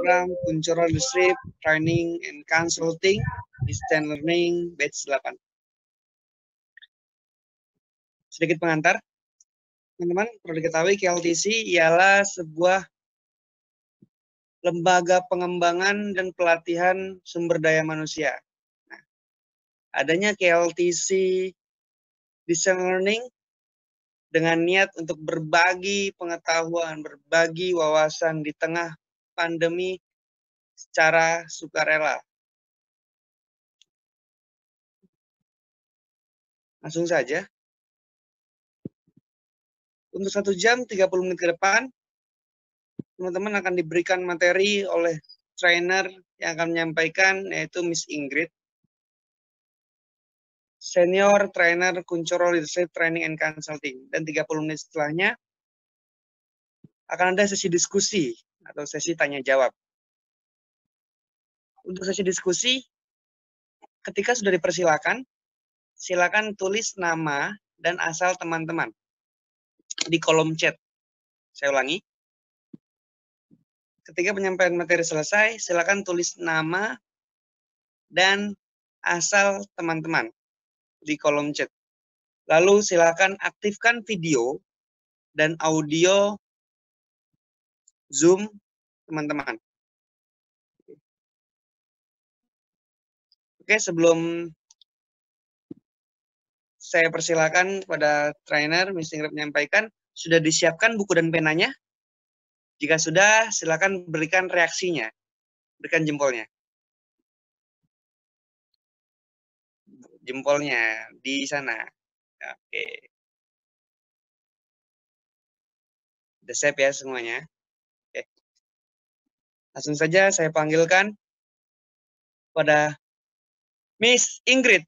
program Kuncoro Leadership Training and Consulting Distance Learning Batch 8. Sedikit pengantar, teman-teman perlu diketahui KLTC ialah sebuah lembaga pengembangan dan pelatihan sumber daya manusia. Nah, adanya KLTC Distance Learning dengan niat untuk berbagi pengetahuan, berbagi wawasan di tengah pandemi secara sukarela. Langsung saja. Untuk 1 jam 30 menit ke depan, teman-teman akan diberikan materi oleh trainer yang akan menyampaikan, yaitu Miss Ingrid, Senior Trainer Kuncoro Leadership Training and Consulting. Dan 30 menit setelahnya akan ada sesi diskusi atau sesi tanya-jawab. Untuk sesi diskusi, ketika sudah dipersilakan, silakan tulis nama dan asal teman-teman di kolom chat. Saya ulangi. Ketika penyampaian materi selesai, silakan tulis nama dan asal teman-teman di kolom chat. Lalu silakan aktifkan video dan audio Zoom teman-teman. Oke, sebelum saya persilakan kepada trainer, Miss Ingrid menyampaikan, sudah disiapkan buku dan penanya? Jika sudah, silakan berikan reaksinya, berikan jempolnya. Jempolnya di sana. Oke. Udah siap ya semuanya? Oke. Langsung saja saya panggilkan pada Miss Ingrid.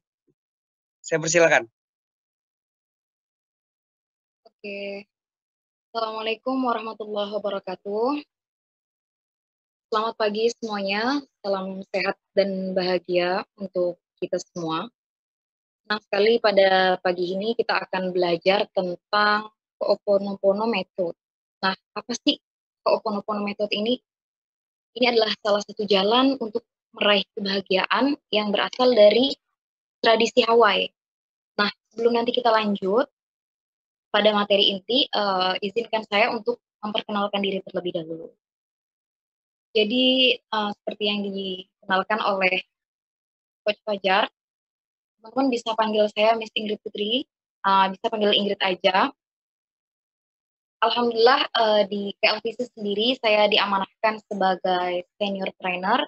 Saya persilakan. Oke. Assalamualaikum warahmatullahi wabarakatuh. Selamat pagi semuanya. Salam sehat dan bahagia untuk kita semua. Senang sekali pada pagi ini kita akan belajar tentang Ho'oponopono Method. Nah, apa sih Ho'oponopono Method ini? Ini adalah salah satu jalan untuk meraih kebahagiaan yang berasal dari tradisi Hawaii. Nah, sebelum nanti kita lanjut pada materi inti, izinkan saya untuk memperkenalkan diri terlebih dahulu. Jadi, seperti yang dikenalkan oleh Coach Fajar, teman-teman bisa panggil saya Miss Ingrid Putri, bisa panggil Ingrid aja. Alhamdulillah, di KLTC sendiri saya diamanahkan sebagai senior trainer,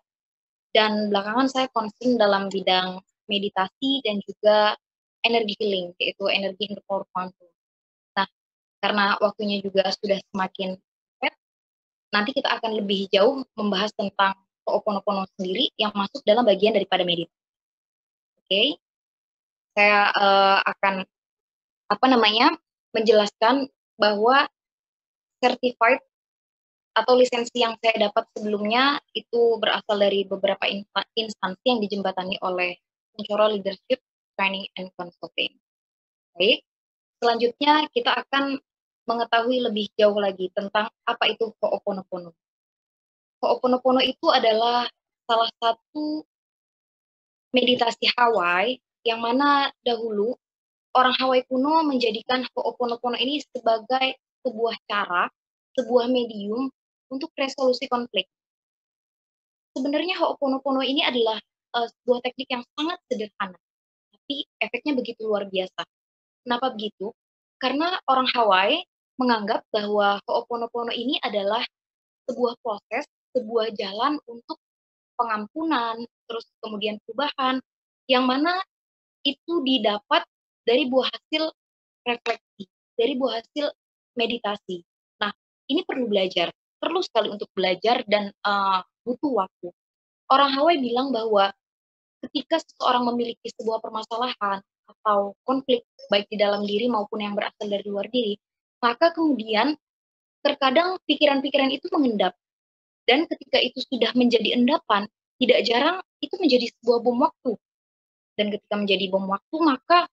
dan belakangan saya konsul dalam bidang meditasi dan juga energi healing, yaitu energi in the power quantum. Nah, karena waktunya juga sudah semakin mepet, nanti kita akan lebih jauh membahas tentang Ho'oponopono sendiri yang masuk dalam bagian daripada meditasi. Oke, saya akan menjelaskan bahwa certified atau lisensi yang saya dapat sebelumnya itu berasal dari beberapa instansi yang dijembatani oleh Kuncoro Leadership Training and Consulting. Baik, selanjutnya kita akan mengetahui lebih jauh lagi tentang apa itu Ho'oponopono. Ho'oponopono itu adalah salah satu meditasi Hawaii yang mana dahulu orang Hawaii kuno menjadikan Ho'oponopono ini sebagai sebuah cara, sebuah medium untuk resolusi konflik. Sebenarnya Ho'oponopono ini adalah sebuah teknik yang sangat sederhana, tapi efeknya begitu luar biasa. Kenapa begitu? Karena orang Hawaii menganggap bahwa Ho'oponopono ini adalah sebuah proses, sebuah jalan untuk pengampunan, terus kemudian perubahan, yang mana itu didapat dari buah hasil refleksi, dari buah hasil meditasi. Nah, ini perlu belajar, perlu sekali untuk belajar dan butuh waktu. Orang Hawaii bilang bahwa ketika seseorang memiliki sebuah permasalahan atau konflik, baik di dalam diri maupun yang berasal dari luar diri, maka kemudian terkadang pikiran-pikiran itu mengendap. Dan ketika itu sudah menjadi endapan, tidak jarang itu menjadi sebuah bom waktu. Dan ketika menjadi bom waktu, maka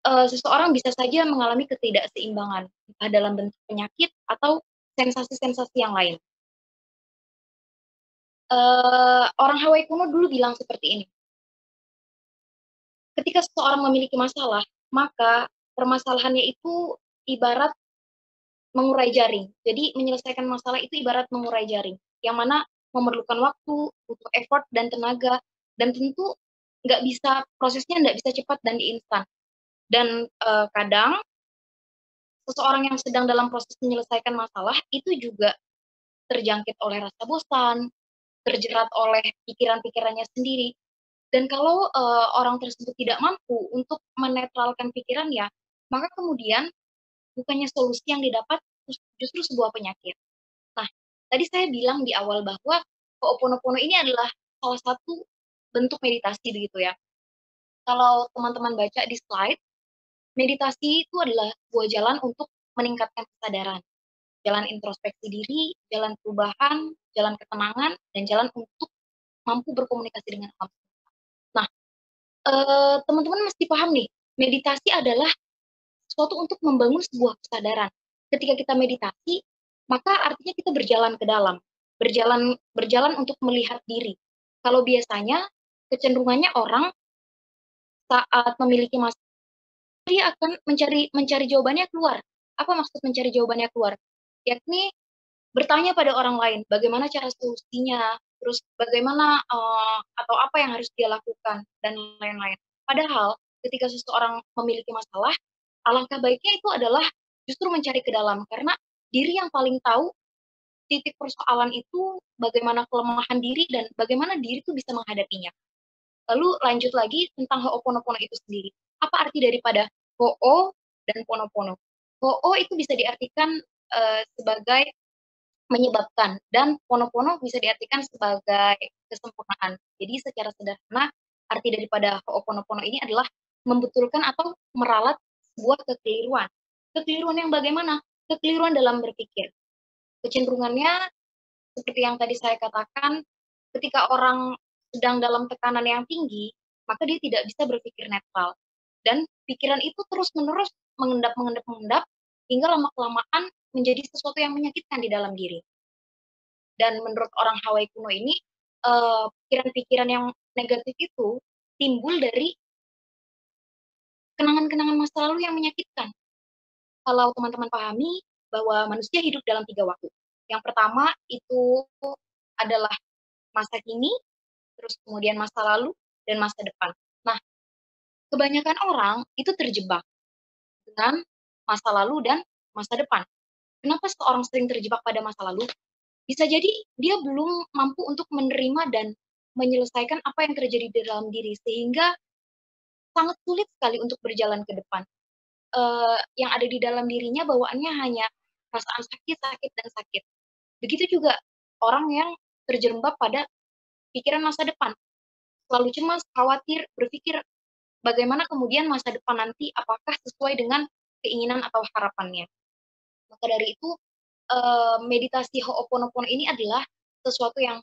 seseorang bisa saja mengalami ketidakseimbangan, entah dalam bentuk penyakit atau sensasi-sensasi yang lain. Orang Hawaii kuno dulu bilang seperti ini, ketika seseorang memiliki masalah, maka permasalahannya itu ibarat mengurai jaring. Jadi menyelesaikan masalah itu ibarat mengurai jaring, yang mana memerlukan waktu, butuh effort dan tenaga, dan tentu prosesnya nggak bisa cepat dan instan. Dan kadang seseorang yang sedang dalam proses menyelesaikan masalah itu juga terjangkit oleh rasa bosan, terjerat oleh pikiran-pikirannya sendiri. Dan kalau orang tersebut tidak mampu untuk menetralkan pikirannya, maka kemudian bukannya solusi yang didapat, justru sebuah penyakit. Nah, tadi saya bilang di awal bahwa Ho'oponopono ini adalah salah satu bentuk meditasi begitu ya. Kalau teman-teman baca di slide, meditasi itu adalah sebuah jalan untuk meningkatkan kesadaran, jalan introspeksi diri, jalan perubahan, jalan ketenangan, dan jalan untuk mampu berkomunikasi dengan alam. Nah, teman-teman mesti paham nih, meditasi adalah sesuatu untuk membangun sebuah kesadaran. Ketika kita meditasi, maka artinya kita berjalan ke dalam, berjalan untuk melihat diri. Kalau biasanya kecenderungannya orang saat memiliki masalah, dia akan mencari jawabannya keluar. Apa maksud mencari jawabannya keluar? Yakni bertanya pada orang lain, bagaimana cara solusinya, terus bagaimana atau apa yang harus dia lakukan dan lain-lain. Padahal ketika seseorang memiliki masalah, alangkah baiknya itu adalah justru mencari ke dalam karena diri yang paling tahu titik persoalan itu bagaimana kelemahan diri dan bagaimana diri itu bisa menghadapinya. Lalu lanjut lagi tentang Ho'oponopono itu sendiri. Apa arti daripada Ho'o dan Ponopono? Ho'o itu bisa diartikan sebagai menyebabkan dan Ponopono bisa diartikan sebagai kesempurnaan. Jadi secara sederhana arti daripada Ho'oponopono ini adalah membetulkan atau meralat sebuah kekeliruan. Kekeliruan yang bagaimana? Kekeliruan dalam berpikir. Kecenderungannya seperti yang tadi saya katakan, ketika orang sedang dalam tekanan yang tinggi, maka dia tidak bisa berpikir netral. Dan pikiran itu terus-menerus mengendap, hingga lama-kelamaan menjadi sesuatu yang menyakitkan di dalam diri. Dan menurut orang Hawaii kuno ini, pikiran-pikiran yang negatif itu timbul dari kenangan-kenangan masa lalu yang menyakitkan. Kalau teman-teman pahami bahwa manusia hidup dalam 3 waktu. Yang pertama itu adalah masa kini, terus kemudian masa lalu, dan masa depan. Nah, kebanyakan orang itu terjebak dengan masa lalu dan masa depan. Kenapa seorang sering terjebak pada masa lalu? Bisa jadi dia belum mampu untuk menerima dan menyelesaikan apa yang terjadi di dalam diri, sehingga sangat sulit sekali untuk berjalan ke depan. Yang ada di dalam dirinya bawaannya hanya perasaan sakit, sakit, dan sakit. Begitu juga orang yang terjerembab pada pikiran masa depan. Selalu cemas, khawatir, berpikir bagaimana kemudian masa depan nanti apakah sesuai dengan keinginan atau harapannya. Maka dari itu, meditasi Ho'oponopono ini adalah sesuatu yang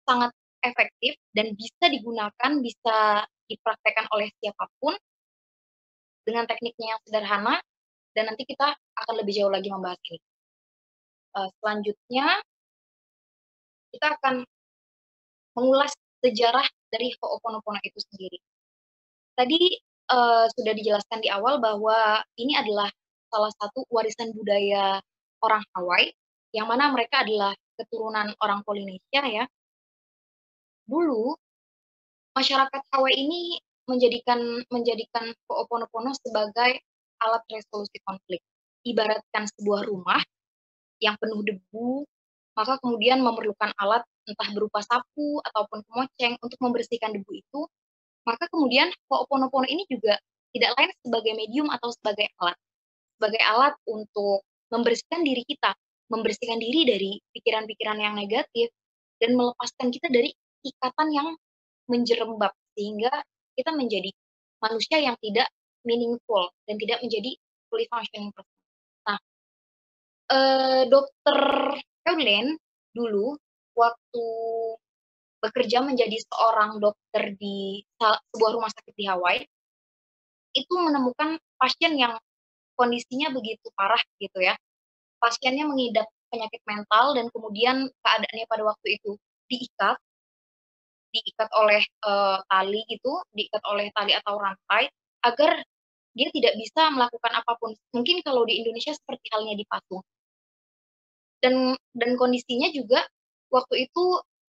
sangat efektif dan bisa digunakan, bisa dipraktekkan oleh siapapun dengan tekniknya yang sederhana, dan nanti kita akan lebih jauh lagi membahas ini. Selanjutnya, kita akan mengulas sejarah dari Ho'oponopono itu sendiri. Tadi sudah dijelaskan di awal bahwa ini adalah salah satu warisan budaya orang Hawaii, yang mana mereka adalah keturunan orang Polinesia ya. Dulu masyarakat Hawaii ini menjadikan Ho'oponopono sebagai alat resolusi konflik. Ibaratkan sebuah rumah yang penuh debu, maka kemudian memerlukan alat entah berupa sapu ataupun kemoceng untuk membersihkan debu itu, maka kemudian Ho'oponopono ini juga tidak lain sebagai medium atau sebagai alat untuk membersihkan diri kita, membersihkan diri dari pikiran-pikiran yang negatif, dan melepaskan kita dari ikatan yang menjerembab, sehingga kita menjadi manusia yang tidak meaningful dan tidak menjadi fully functioning person. Nah, Dokter Caroline dulu waktu bekerja menjadi seorang dokter di sebuah rumah sakit di Hawaii, itu menemukan pasien yang kondisinya begitu parah gitu ya. Pasiennya mengidap penyakit mental dan kemudian keadaannya pada waktu itu diikat diikat oleh, tali gitu, diikat oleh tali atau rantai, agar dia tidak bisa melakukan apapun. Mungkin kalau di Indonesia seperti halnya dipatung. Dan kondisinya juga waktu itu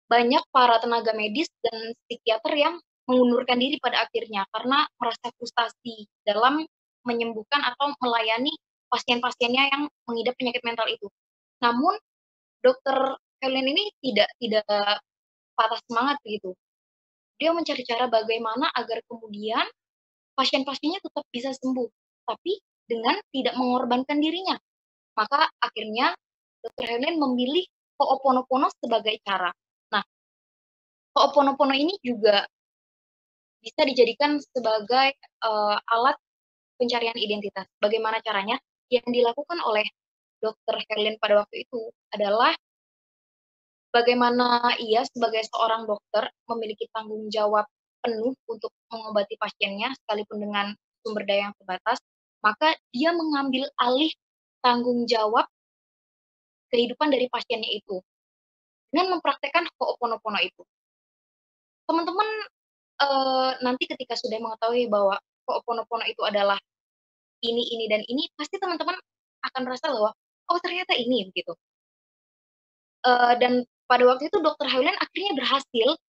banyak para tenaga medis dan psikiater yang mengundurkan diri pada akhirnya karena merasa frustasi dalam menyembuhkan atau melayani pasien-pasiennya yang mengidap penyakit mental itu. Namun Dokter Helen ini tidak patah semangat begitu. Dia mencari cara bagaimana agar kemudian pasien-pasiennya tetap bisa sembuh, tapi dengan tidak mengorbankan dirinya. Maka akhirnya Dokter Helen memilih Ho'oponopono sebagai cara. Nah, Ho'oponopono ini juga bisa dijadikan sebagai, alat pencarian identitas. Bagaimana caranya? Yang dilakukan oleh Dokter Helen pada waktu itu adalah bagaimana ia sebagai seorang dokter memiliki tanggung jawab penuh untuk mengobati pasiennya sekalipun dengan sumber daya yang terbatas, maka dia mengambil alih tanggung jawab kehidupan dari pasiennya itu dengan mempraktekkan Ho'oponopono itu. Teman-teman, nanti ketika sudah mengetahui bahwa Ho'oponopono itu adalah ini, dan ini, pasti teman-teman akan merasa bahwa, "Oh ternyata ini," gitu. Dan pada waktu itu Dokter Helen akhirnya berhasil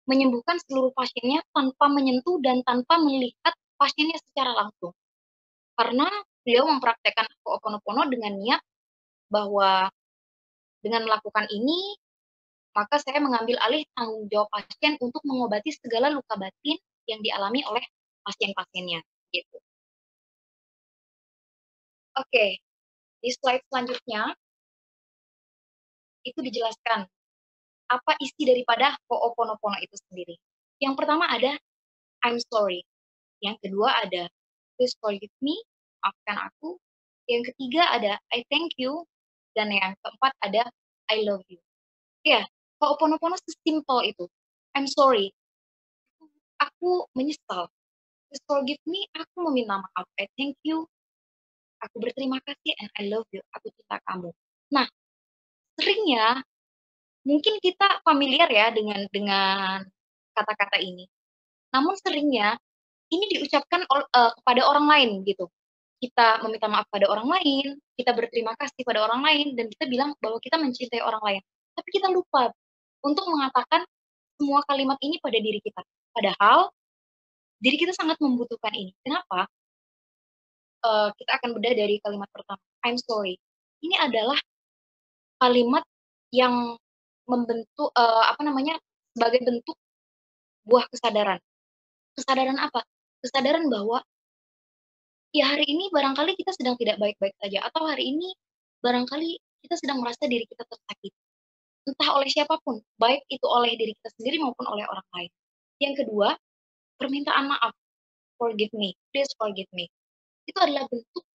menyembuhkan seluruh pasiennya tanpa menyentuh dan tanpa melihat pasiennya secara langsung. Karena beliau mempraktekkan Ho'oponopono dengan niat bahwa dengan melakukan ini, maka saya mengambil alih tanggung jawab pasien untuk mengobati segala luka batin yang dialami oleh pasien-pasiennya, gitu. Oke, di slide selanjutnya itu dijelaskan apa isi daripada Ho'oponopono itu sendiri. Yang pertama ada I'm sorry, yang kedua ada please forgive me, maafkan aku, yang ketiga ada I thank you, dan yang keempat ada I love you. Ya, Ho'oponopono sesimpel itu. I'm sorry, aku menyesal. Please forgive me, aku meminta maaf. I thank you, aku berterima kasih, and I love you, aku cinta kamu. Nah, seringnya mungkin kita familiar ya dengan kata-kata ini. Namun seringnya ini diucapkan kepada orang lain gitu. Kita meminta maaf pada orang lain, kita berterima kasih pada orang lain, dan kita bilang bahwa kita mencintai orang lain. Tapi kita lupa untuk mengatakan semua kalimat ini pada diri kita. Padahal diri kita sangat membutuhkan ini. Kenapa? Kita akan bedah dari kalimat pertama, I'm sorry. Ini adalah kalimat yang membentuk, apa namanya, sebagai bentuk buah kesadaran. Kesadaran apa? Kesadaran bahwa ya hari ini barangkali kita sedang tidak baik-baik saja, atau hari ini barangkali kita sedang merasa diri kita tersakiti, entah oleh siapapun, baik itu oleh diri kita sendiri maupun oleh orang lain. Yang kedua, permintaan maaf, forgive me, please forgive me. Itu adalah bentuk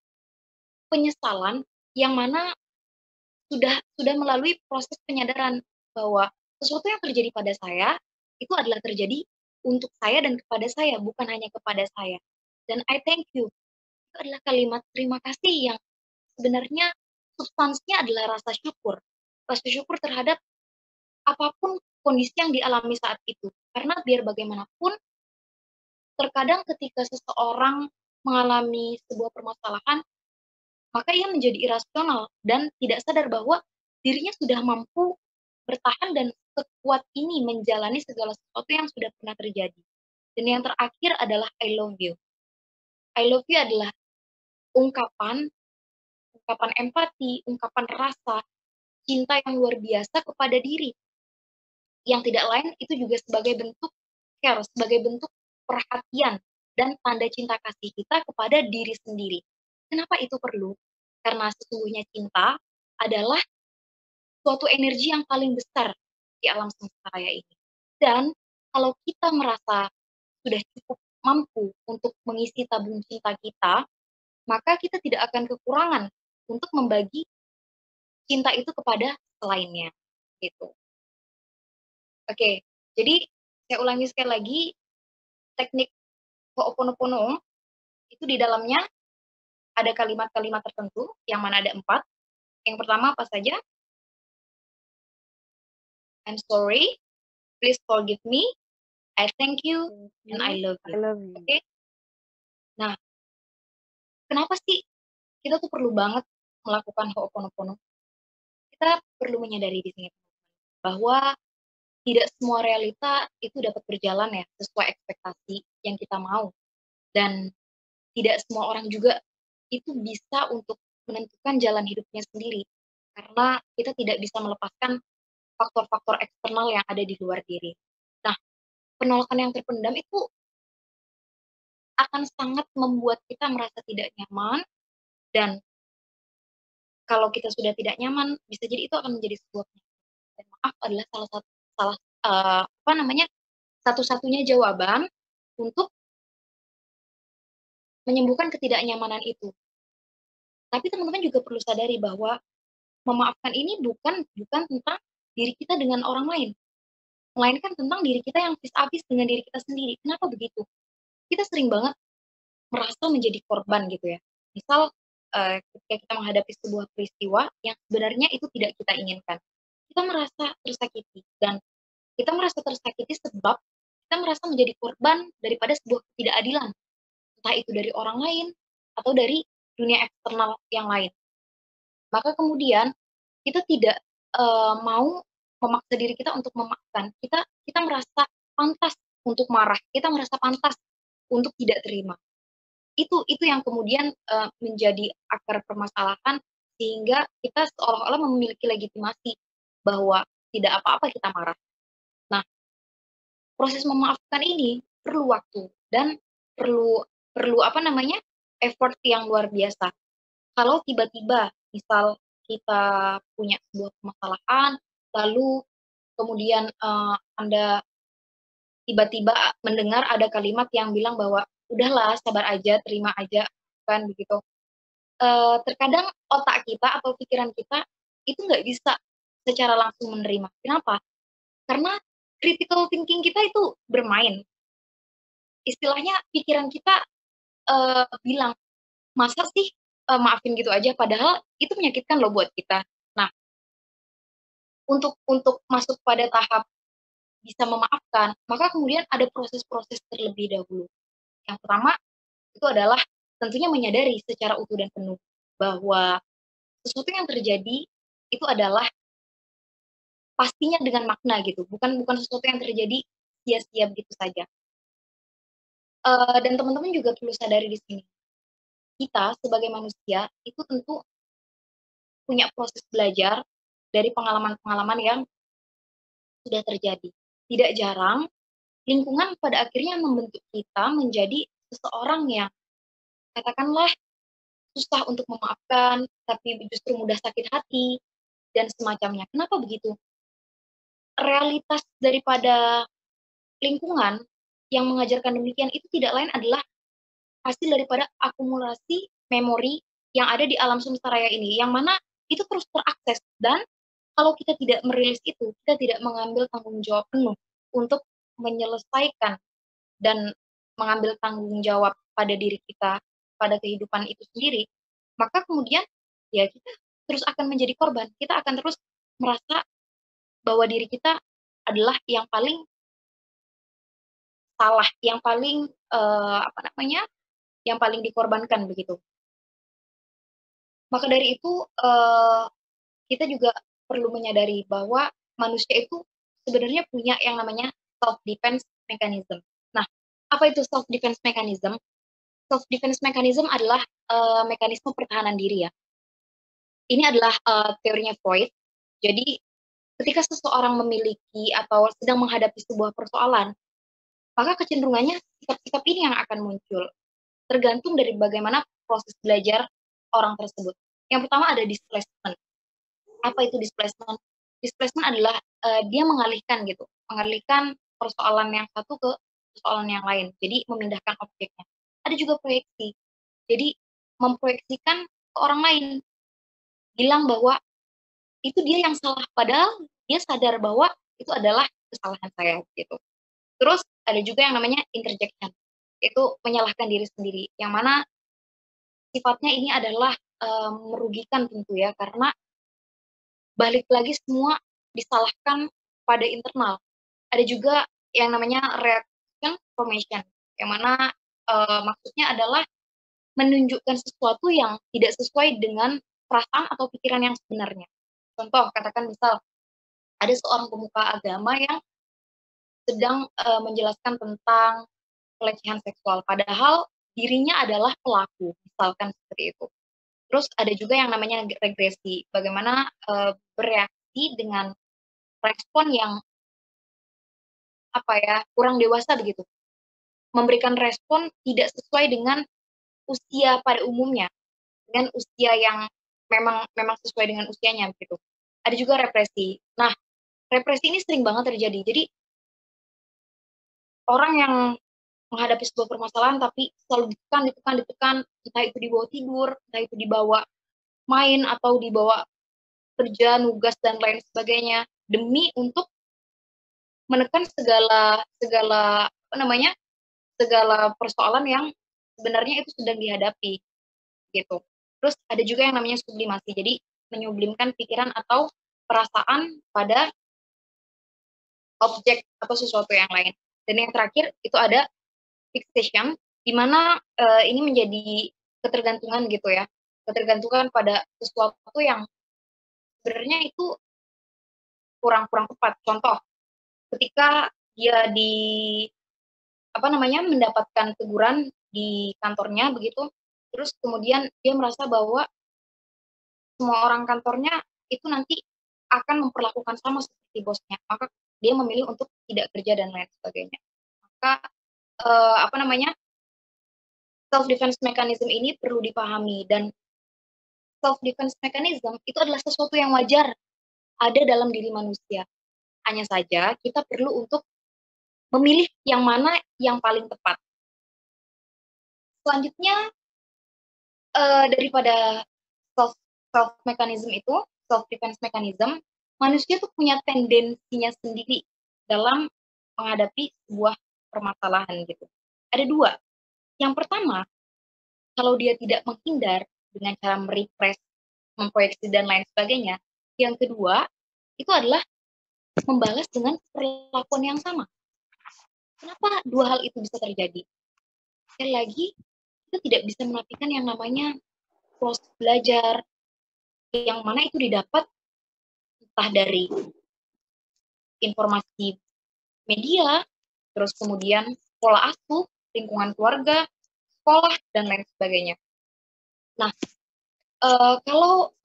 penyesalan yang mana sudah melalui proses penyadaran bahwa sesuatu yang terjadi pada saya, itu adalah terjadi untuk saya dan kepada saya, bukan hanya kepada saya. Dan I thank you, itu adalah kalimat terima kasih yang sebenarnya substansinya adalah rasa syukur. Rasa syukur terhadap apapun kondisi yang dialami saat itu. Karena biar bagaimanapun, terkadang ketika seseorang mengalami sebuah permasalahan, maka ia menjadi irasional dan tidak sadar bahwa dirinya sudah mampu bertahan dan sekuat ini menjalani segala sesuatu yang sudah pernah terjadi. Dan yang terakhir adalah I love you. I love you adalah ungkapan ungkapan empati, ungkapan rasa cinta yang luar biasa kepada diri. Yang tidak lain itu juga sebagai bentuk care, sebagai bentuk perhatian dan tanda cinta kasih kita kepada diri sendiri. Kenapa itu perlu? Karena sesungguhnya cinta adalah suatu energi yang paling besar di alam semesta raya ini. Dan kalau kita merasa sudah cukup mampu untuk mengisi tabung cinta kita, maka kita tidak akan kekurangan untuk membagi cinta itu kepada selainnya, gitu. Oke, jadi saya ulangi sekali lagi, teknik Ho'oponopono itu di dalamnya ada kalimat-kalimat tertentu, yang mana ada 4. Yang pertama apa saja? I'm sorry, please forgive me, I thank you, Thank and I you. love I you. love you. Oke? Nah, kenapa sih kita tuh perlu banget melakukan Ho'oponopono? Kita perlu menyadari di sini bahwa tidak semua realita itu dapat berjalan ya sesuai ekspektasi yang kita mau. Dan tidak semua orang juga itu bisa untuk menentukan jalan hidupnya sendiri. Karena kita tidak bisa melepaskan faktor-faktor eksternal yang ada di luar diri. Nah, penolakan yang terpendam itu akan sangat membuat kita merasa tidak nyaman, dan kalau kita sudah tidak nyaman, bisa jadi itu akan menjadi sebuah penyakit. Dan maaf adalah satu-satunya jawaban untuk menyembuhkan ketidaknyamanan itu. Tapi teman-teman juga perlu sadari bahwa memaafkan ini bukan tentang diri kita dengan orang lain, melainkan tentang diri kita yang vis a vis dengan diri kita sendiri. Kenapa begitu? Kita sering banget merasa menjadi korban gitu ya. Misal, ketika kita menghadapi sebuah peristiwa yang sebenarnya itu tidak kita inginkan, kita merasa tersakiti, dan kita merasa tersakiti sebab kita merasa menjadi korban daripada sebuah ketidakadilan, entah itu dari orang lain atau dari dunia eksternal yang lain. Maka kemudian kita tidak, mau memaksa diri kita untuk memaafkan. Kita merasa pantas untuk marah, kita merasa pantas untuk tidak terima. Itu yang kemudian, menjadi akar permasalahan, sehingga kita seolah-olah memiliki legitimasi bahwa tidak apa-apa kita marah. Nah, proses memaafkan ini perlu waktu dan perlu perlu apa namanya, effort yang luar biasa. Kalau tiba-tiba misal kita punya sebuah permasalahan, lalu kemudian, Anda tiba-tiba mendengar ada kalimat yang bilang bahwa, "Udahlah sabar aja, terima aja," kan begitu. Terkadang otak kita atau pikiran kita itu nggak bisa secara langsung menerima. Kenapa? Karena critical thinking kita itu bermain. Istilahnya pikiran kita, bilang, "Masa sih, maafin gitu aja?" Padahal itu menyakitkan loh buat kita. Nah, untuk masuk pada tahap bisa memaafkan, maka kemudian ada proses-proses terlebih dahulu. Yang pertama, itu adalah tentunya menyadari secara utuh dan penuh bahwa sesuatu yang terjadi itu adalah pastinya dengan makna gitu, bukan bukan sesuatu yang terjadi sia-sia begitu saja. Dan teman-teman juga perlu sadari di sini, kita sebagai manusia itu tentu punya proses belajar dari pengalaman-pengalaman yang sudah terjadi. Tidak jarang lingkungan pada akhirnya membentuk kita menjadi seseorang yang katakanlah susah untuk memaafkan, tapi justru mudah sakit hati, dan semacamnya. Kenapa begitu? Realitas daripada lingkungan yang mengajarkan demikian itu tidak lain adalah hasil daripada akumulasi memori yang ada di alam semesta raya ini, yang mana itu terus terakses, dan kalau kita tidak merilis itu, kita tidak mengambil tanggung jawab penuh untuk menyelesaikan dan mengambil tanggung jawab pada diri kita, pada kehidupan itu sendiri, maka kemudian ya kita terus akan menjadi korban. Kita akan terus merasa bahwa diri kita adalah yang paling salah, yang paling, apa namanya, yang paling dikorbankan begitu. Maka dari itu, kita juga perlu menyadari bahwa manusia itu sebenarnya punya yang namanya self defense mechanism. Nah, apa itu self defense mechanism? Self defense mechanism adalah, mekanisme pertahanan diri ya. Ini adalah, teorinya Freud. Jadi, ketika seseorang memiliki atau sedang menghadapi sebuah persoalan, maka kecenderungannya sikap-sikap ini yang akan muncul, tergantung dari bagaimana proses belajar orang tersebut. Yang pertama ada displacement. Apa itu displacement? Displacement adalah, dia mengalihkan gitu, mengalihkan persoalan yang satu ke persoalan yang lain, jadi memindahkan objeknya. Ada juga proyeksi, jadi memproyeksikan ke orang lain, bilang bahwa itu dia yang salah, padahal dia sadar bahwa itu adalah kesalahan saya gitu. Terus ada juga yang namanya interjection, itu menyalahkan diri sendiri, yang mana sifatnya ini adalah, merugikan tentu ya, karena balik lagi semua disalahkan pada internal. Ada juga yang namanya reaction formation, yang mana maksudnya adalah menunjukkan sesuatu yang tidak sesuai dengan perasaan atau pikiran yang sebenarnya. Contoh, katakan misal ada seorang pemuka agama yang sedang menjelaskan tentang pelecehan seksual, padahal dirinya adalah pelaku, misalkan seperti itu. Terus ada juga yang namanya regresi, bagaimana bereaksi dengan respon yang kurang dewasa begitu, memberikan respon tidak sesuai dengan usia pada umumnya, dengan usia yang memang sesuai dengan usianya begitu. Ada juga represi. Nah, represi ini sering banget terjadi. Jadi orang yang menghadapi sebuah permasalahan tapi selalu ditekan, entah itu dibawa tidur, entah itu dibawa main atau dibawa kerja, nugas dan lain sebagainya demi untuk menekan segala segala persoalan yang sebenarnya itu sedang dihadapi gitu. Terus ada juga yang namanya sublimasi. Jadi menyublimkan pikiran atau perasaan pada objek atau sesuatu yang lain. Dan yang terakhir itu ada fixation, di mana ini menjadi ketergantungan gitu ya. Ketergantungan pada sesuatu yang sebenarnya itu kurang tepat. Contoh, ketika dia mendapatkan teguran di kantornya begitu, terus kemudian dia merasa bahwa semua orang kantornya itu nanti akan memperlakukan sama seperti bosnya, maka dia memilih untuk tidak kerja dan lain sebagainya. Maka self defense mechanism ini perlu dipahami, dan self defense mechanism itu adalah sesuatu yang wajar ada dalam diri manusia. Hanya saja kita perlu untuk memilih yang mana yang paling tepat. Selanjutnya daripada self mechanism itu, self defense mechanism, manusia tuh punya tendensinya sendiri dalam menghadapi sebuah permasalahan gitu. Ada dua. Yang pertama, kalau dia tidak menghindar dengan cara merepress, memproyeksi dan lain sebagainya. Yang kedua, itu adalah membalas dengan perlakuan yang sama. Kenapa dua hal itu bisa terjadi? Sekali lagi, kita tidak bisa menafikan yang namanya proses belajar, yang mana itu didapat entah dari informasi media, terus kemudian pola asuh, lingkungan keluarga, sekolah, dan lain sebagainya. Nah,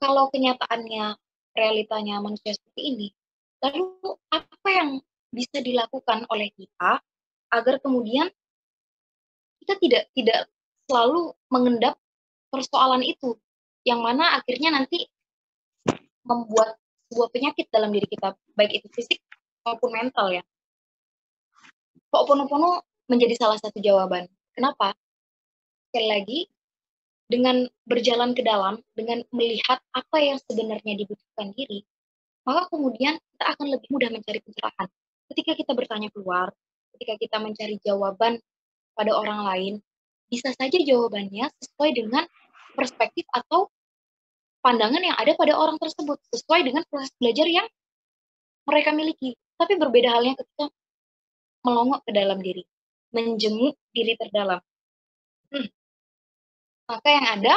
kalau kenyataannya, realitanya manusia seperti ini, lalu apa yang bisa dilakukan oleh kita agar kemudian kita tidak selalu mengendap persoalan itu, yang mana akhirnya nanti membuat sebuah penyakit dalam diri kita, baik itu fisik maupun mental ya. Ho'oponopono menjadi salah satu jawaban. Kenapa? Sekali lagi, dengan berjalan ke dalam, dengan melihat apa yang sebenarnya dibutuhkan diri, maka kemudian kita akan lebih mudah mencari pencerahan. Ketika kita bertanya keluar, ketika kita mencari jawaban pada orang lain, bisa saja jawabannya sesuai dengan perspektif atau pandangan yang ada pada orang tersebut, sesuai dengan proses belajar yang mereka miliki. Tapi berbeda halnya ketika melongok ke dalam diri, menjenguk diri terdalam. Maka yang ada,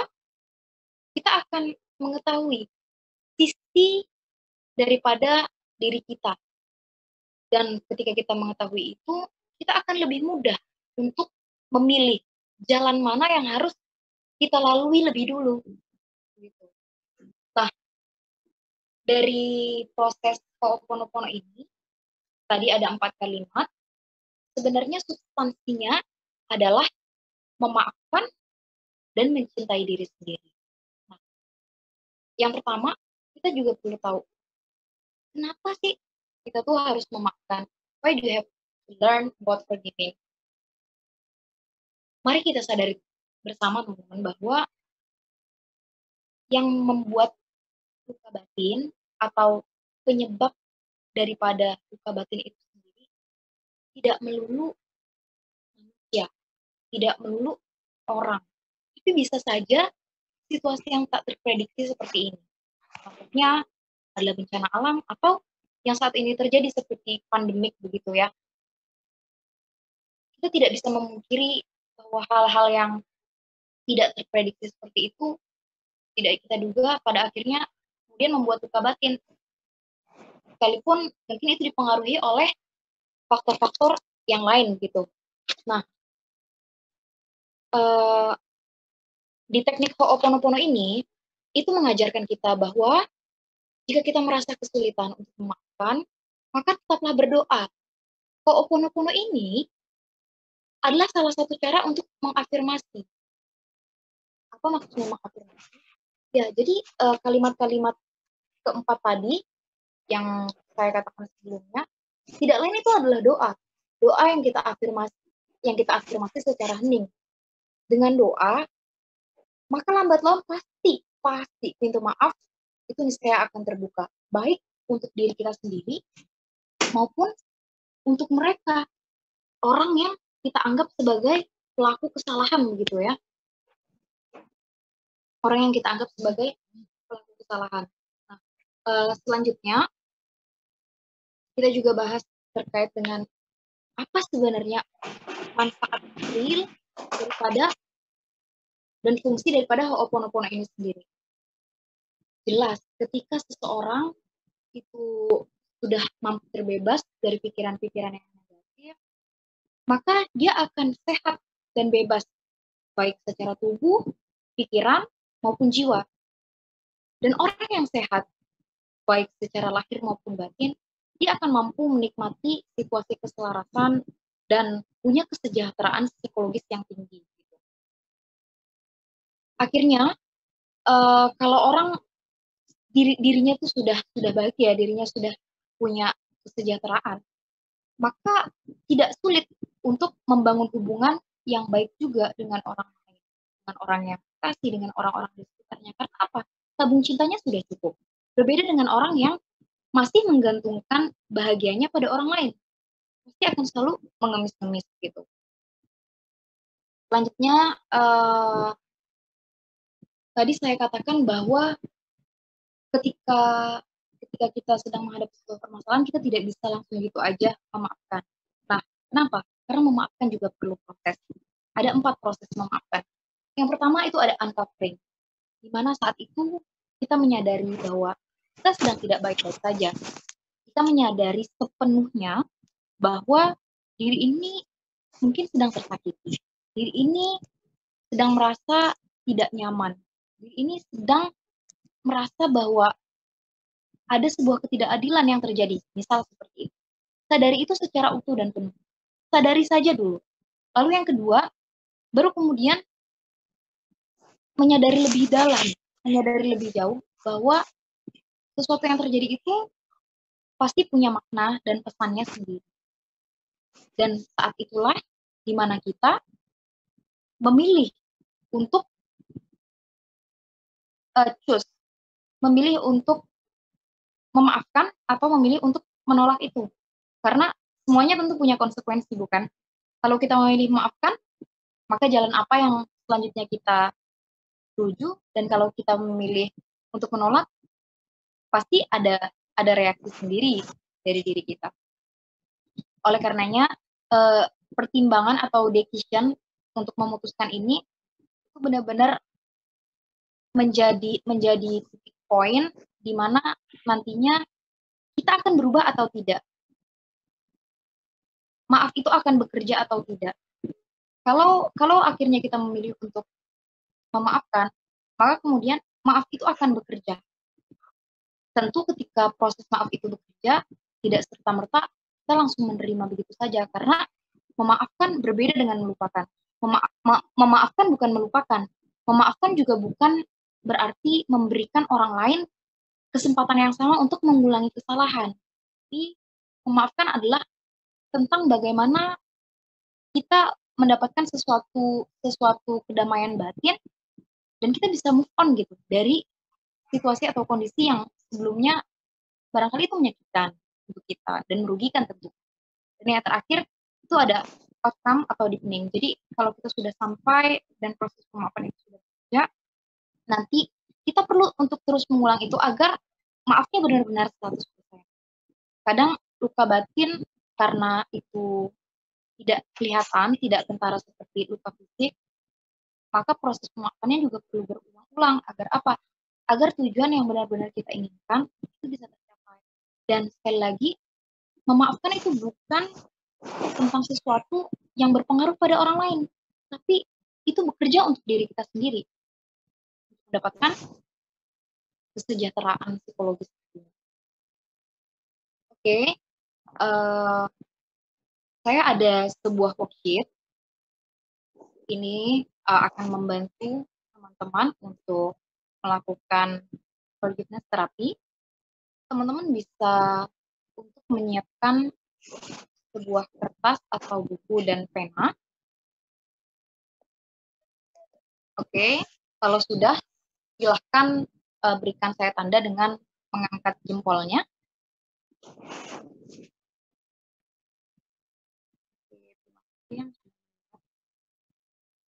kita akan mengetahui sisi daripada diri kita. Dan ketika kita mengetahui itu, kita akan lebih mudah untuk memilih jalan mana yang harus kita lalui lebih dulu. Gitu. Nah, dari proses Ho'oponopono ini, tadi ada 4 kalimat, sebenarnya substansinya adalah memaafkan dan mencintai diri sendiri. Nah, yang pertama, kita juga perlu tahu, kenapa sih kita tuh harus memaafkan? Why do you have to learn about forgiving? Mari kita sadari bersama teman-teman bahwa yang membuat luka batin atau penyebab daripada luka batin itu sendiri tidak melulu manusia, tidak melulu orang, tapi bisa saja situasi yang tak terprediksi seperti ini. Contohnya adalah bencana alam atau yang saat ini terjadi seperti pandemik begitu ya, kita tidak bisa memungkiri bahwa hal-hal yang tidak terprediksi seperti itu tidak kita duga pada akhirnya kemudian membuat luka batin. Sekalipun mungkin itu dipengaruhi oleh faktor-faktor yang lain gitu. Nah, di teknik Ho'oponopono ini itu mengajarkan kita bahwa jika kita merasa kesulitan untuk memaafkan, maka tetaplah berdoa. Ho'oponopono ini adalah salah satu cara untuk mengafirmasi. Apa maksudnya mengafirmasi? Ya, jadi kalimat-kalimat keempat tadi yang saya katakan sebelumnya, tidak lain itu adalah doa. Doa yang kita afirmasi secara hening. Dengan doa, maka lambat laun pasti pintu maaf itu niscaya akan terbuka. Baik untuk diri kita sendiri maupun untuk mereka, orang yang kita anggap sebagai pelaku kesalahan gitu ya. Orang yang kita anggap sebagai pelaku kesalahan. Nah, selanjutnya kita juga bahas terkait dengan apa sebenarnya manfaat real daripada dan fungsi daripada Ho'oponopono ini sendiri. Jelas, ketika seseorang itu sudah mampu terbebas dari pikiran-pikiran yang negatif, maka dia akan sehat dan bebas, baik secara tubuh, pikiran, maupun jiwa. Dan orang yang sehat, baik secara lahir maupun batin, dia akan mampu menikmati situasi keselarasan dan punya kesejahteraan psikologis yang tinggi. Akhirnya, kalau orang dirinya tuh sudah baik ya, dirinya sudah punya kesejahteraan, maka tidak sulit untuk membangun hubungan yang baik juga dengan orang lain, dengan orang yang kasih, dengan orang-orang di sekitarnya. Karena apa? Tabung cintanya sudah cukup. Berbeda dengan orang yang masih menggantungkan bahagianya pada orang lain, pasti akan selalu mengemis-ngemis gitu. Selanjutnya, tadi saya katakan bahwa ketika kita sedang menghadapi sebuah permasalahan, kita tidak bisa langsung gitu aja memaafkan. Nah, kenapa? Karena memaafkan juga perlu proses. Ada 4 proses memaafkan. Yang pertama itu ada uncovering, di mana saat itu kita menyadari bahwa kita sedang tidak baik-baik saja. Kita menyadari sepenuhnya bahwa diri ini mungkin sedang tersakiti. Diri ini sedang merasa tidak nyaman. Diri ini sedang merasa bahwa ada sebuah ketidakadilan yang terjadi, misal seperti itu. Sadari itu secara utuh dan penuh. Sadari saja dulu. Lalu yang kedua, baru kemudian menyadari lebih dalam, menyadari lebih jauh bahwa sesuatu yang terjadi itu pasti punya makna dan pesannya sendiri. Dan saat itulah di mana kita memilih untuk memilih untuk memaafkan atau memilih untuk menolak itu. Karena semuanya tentu punya konsekuensi, bukan? Kalau kita memilih memaafkan, maka jalan apa yang selanjutnya kita tuju, dan kalau kita memilih untuk menolak, pasti ada reaksi sendiri dari diri kita. Oleh karenanya, pertimbangan atau decision untuk memutuskan ini itu benar-benar menjadi titik poin di mana nantinya kita akan berubah atau tidak. Maaf itu akan bekerja atau tidak. Kalau akhirnya kita memilih untuk memaafkan, maka kemudian maaf itu akan bekerja. Tentu ketika proses maaf itu bekerja, tidak serta-merta kita langsung menerima begitu saja, karena memaafkan berbeda dengan melupakan. Memaafkan bukan melupakan. Memaafkan juga bukan berarti memberikan orang lain kesempatan yang sama untuk mengulangi kesalahan. Tapi memaafkan adalah tentang bagaimana kita mendapatkan sesuatu kedamaian batin dan kita bisa move on gitu dari situasi atau kondisi yang sebelumnya barangkali itu menyakitkan untuk kita dan merugikan tentu. Dan yang terakhir itu ada outcome atau deepening. Jadi kalau kita sudah sampai dan proses pemaafan itu sudah bekerja, nanti kita perlu untuk terus mengulang itu agar maafnya benar-benar 100%. Kadang luka batin karena itu tidak kelihatan, tidak kentara seperti luka fisik, maka proses pemaafannya juga perlu berulang-ulang agar apa? Agar tujuan yang benar-benar kita inginkan itu bisa tercapai. Dan sekali lagi, memaafkan itu bukan tentang sesuatu yang berpengaruh pada orang lain, tapi itu bekerja untuk diri kita sendiri, mendapatkan kesejahteraan psikologis. Oke, saya ada sebuah worksheet. Ini akan membantu teman-teman untuk melakukan forgiveness therapy. Teman-teman bisa untuk menyiapkan sebuah kertas atau buku dan pena. Oke, kalau sudah, silahkan berikan saya tanda dengan mengangkat jempolnya.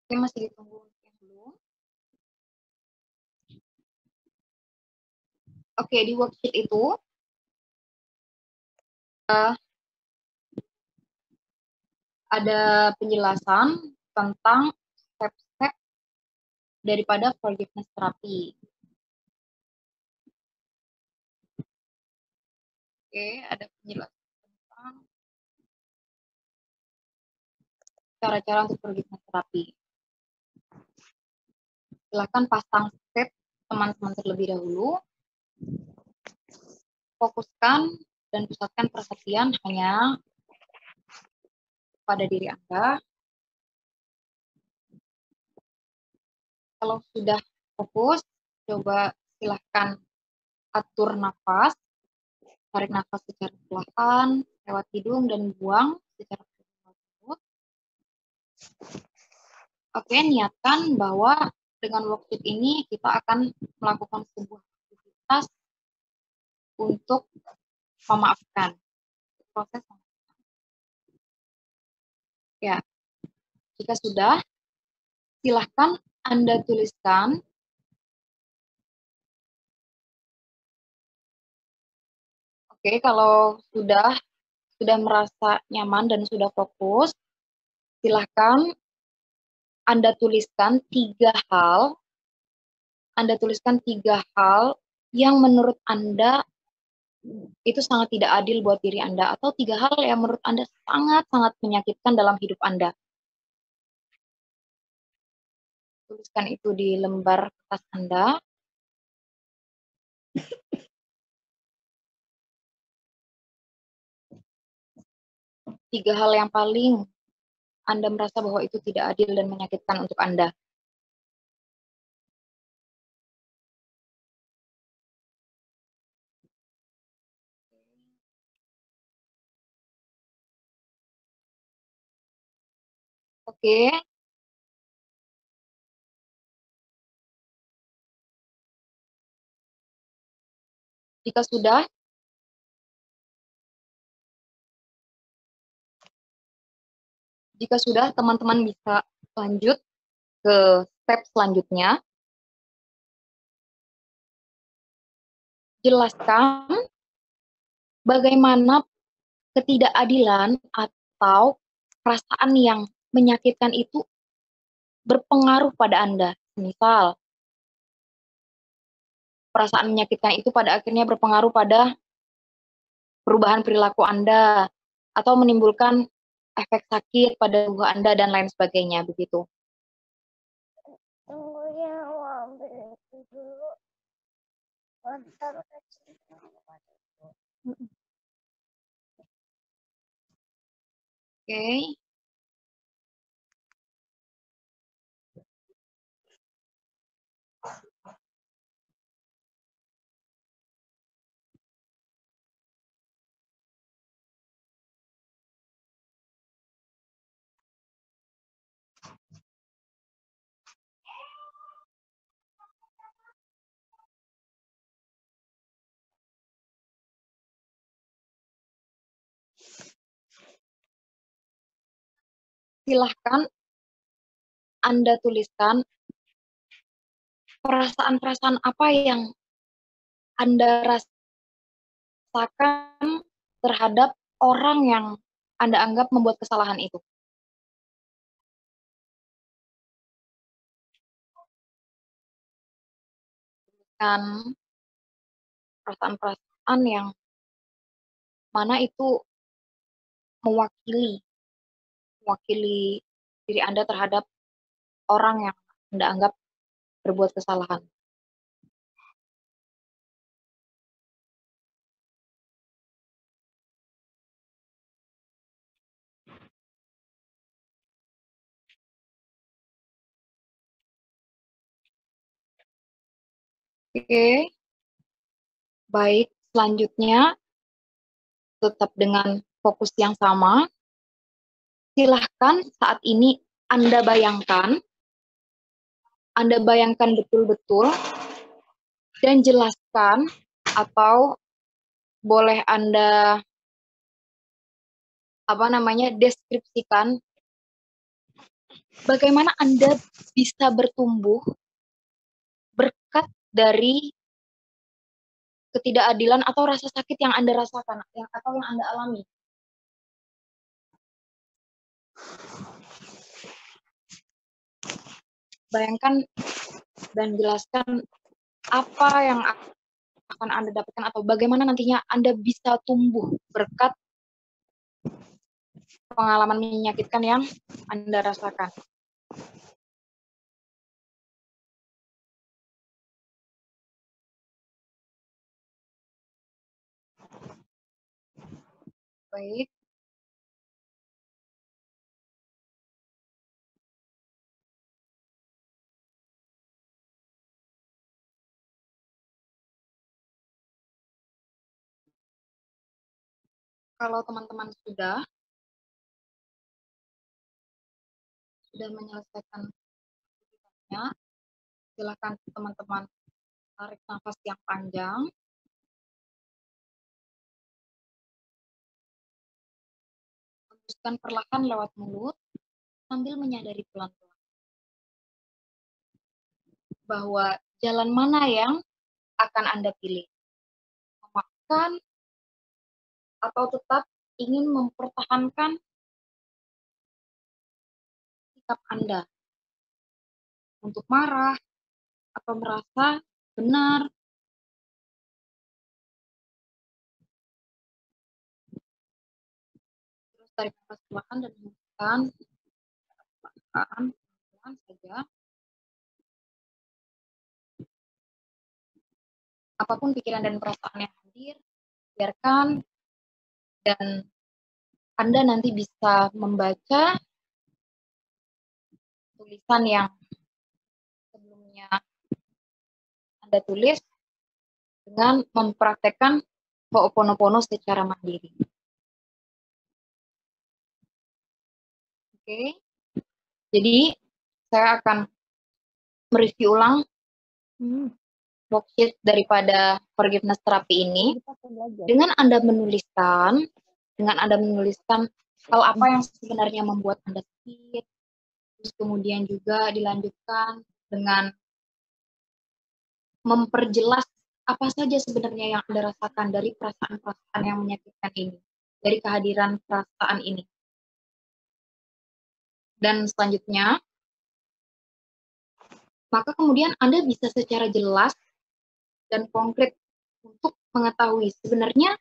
Oke, masih ditunggu yang belum. Oke, di worksheet itu ada penjelasan tentang step-step daripada forgiveness therapy. Oke, ada penjelasan tentang cara-cara untuk forgiveness therapy. Silakan pasang step teman-teman terlebih dahulu. Fokuskan dan pusatkan perhatian hanya pada diri Anda. Kalau sudah fokus, coba silahkan atur nafas. Tarik nafas secara perlahan, lewat hidung dan buang secara perlahan. Oke, niatkan bahwa dengan worksheet ini kita akan melakukan sebuah aktivitas untuk memaafkan. Proses memaafkan. Ya, jika sudah, silahkan Anda tuliskan oke, kalau sudah merasa nyaman dan sudah fokus, silahkan Anda tuliskan 3 hal. Anda tuliskan 3 hal yang menurut Anda itu sangat tidak adil buat diri Anda, atau 3 hal yang menurut Anda sangat-sangat menyakitkan dalam hidup Anda. Tuliskan itu di lembar kertas Anda. Tiga hal yang paling Anda merasa bahwa itu tidak adil dan menyakitkan untuk Anda. Oke. Jika sudah, teman-teman bisa lanjut ke step selanjutnya. Jelaskan bagaimana ketidakadilan atau perasaan yang menyakitkan itu berpengaruh pada Anda. Misal, perasaan menyakitkan itu pada akhirnya berpengaruh pada perubahan perilaku Anda, atau menimbulkan efek sakit pada tubuh Anda, dan lain sebagainya, begitu. Tunggu ya, ambil itu dulu. Bentar, Oke. Silahkan Anda tuliskan perasaan-perasaan apa yang Anda rasakan terhadap orang yang Anda anggap membuat kesalahan itu. Dan perasaan-perasaan yang mana itu mewakili diri Anda terhadap orang yang Anda anggap berbuat kesalahan. Oke, baik. Selanjutnya, tetap dengan fokus yang sama. Silahkan saat ini Anda bayangkan betul-betul dan jelaskan atau boleh Anda deskripsikan bagaimana Anda bisa bertumbuh berkat dari ketidakadilan atau rasa sakit yang Anda rasakan atau yang Anda alami. Bayangkan dan jelaskan apa yang akan Anda dapatkan atau bagaimana nantinya Anda bisa tumbuh berkat pengalaman menyakitkan yang Anda rasakan. Baik. Kalau teman-teman sudah menyelesaikan aktivitasnya, silakan teman-teman tarik nafas yang panjang. Hembuskan perlahan lewat mulut sambil menyadari pelan-pelan bahwa jalan mana yang akan Anda pilih. Memakan atau tetap ingin mempertahankan sikap Anda untuk marah atau merasa benar. Terus tarik nafas perlahan dan hembuskan pelan saja. Apapun pikiran dan perasaan yang hadir, biarkan, dan Anda nanti bisa membaca tulisan yang sebelumnya Anda tulis dengan mempraktekkan Ho'oponopono secara mandiri. Oke, jadi saya akan mereview ulang worksheet daripada forgiveness terapi ini dengan Anda menuliskan hal apa yang sebenarnya membuat Anda sakit, terus kemudian juga dilanjutkan dengan memperjelas apa saja sebenarnya yang Anda rasakan dari perasaan-perasaan yang menyakitkan ini, dari kehadiran perasaan ini. Dan selanjutnya, maka kemudian Anda bisa secara jelas dan konkret untuk mengetahui sebenarnya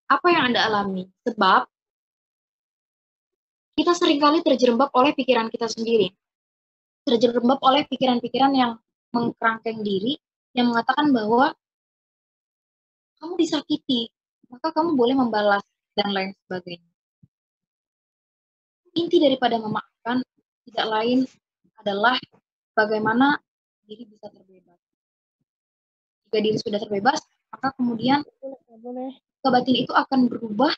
apa yang Anda alami. Sebab kita seringkali terjerembab oleh pikiran kita sendiri. Terjerembab oleh pikiran-pikiran yang mengkerangkeng diri, yang mengatakan bahwa kamu disakiti, maka kamu boleh membalas, dan lain sebagainya. Inti daripada memaafkan tidak lain adalah bagaimana diri bisa terbebas. Jika diri sudah terbebas, maka kemudian luka batin itu akan berubah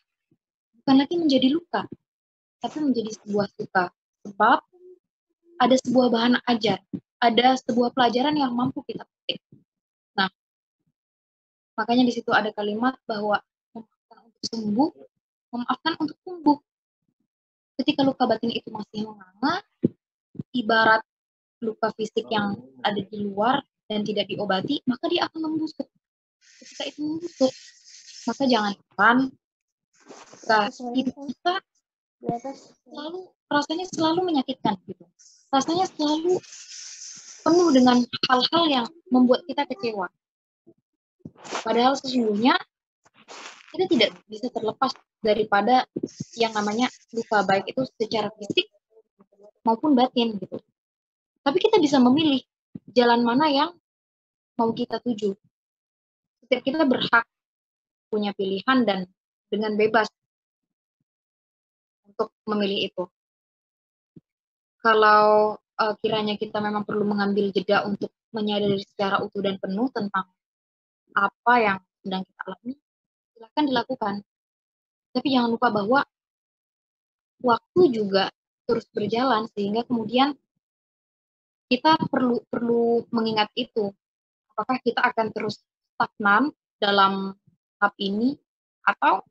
bukan lagi menjadi luka, tapi menjadi sebuah suka. Sebab ada sebuah bahan ajar, ada sebuah pelajaran yang mampu kita petik. Nah, makanya di situ ada kalimat bahwa memaafkan untuk sembuh, memaafkan untuk tumbuh. Ketika luka batin itu masih menganga, ibarat luka fisik yang ada di luar dan tidak diobati, maka dia akan membusuk. Ketika itu membusuk, maka jangan Hidup kita di atas rasanya selalu menyakitkan gitu. Rasanya selalu penuh dengan hal-hal yang membuat kita kecewa. Padahal sesungguhnya kita tidak bisa terlepas daripada yang namanya luka, baik itu secara fisik maupun batin gitu. Tapi kita bisa memilih jalan mana yang mau kita tuju. Setiap kita berhak punya pilihan dan dengan bebas untuk memilih itu. Kalau kiranya kita memang perlu mengambil jeda untuk menyadari secara utuh dan penuh tentang apa yang sedang kita alami, silahkan dilakukan. Tapi jangan lupa bahwa waktu juga terus berjalan, sehingga kemudian kita perlu mengingat itu. Apakah kita akan terus stagnan dalam tahap ini, atau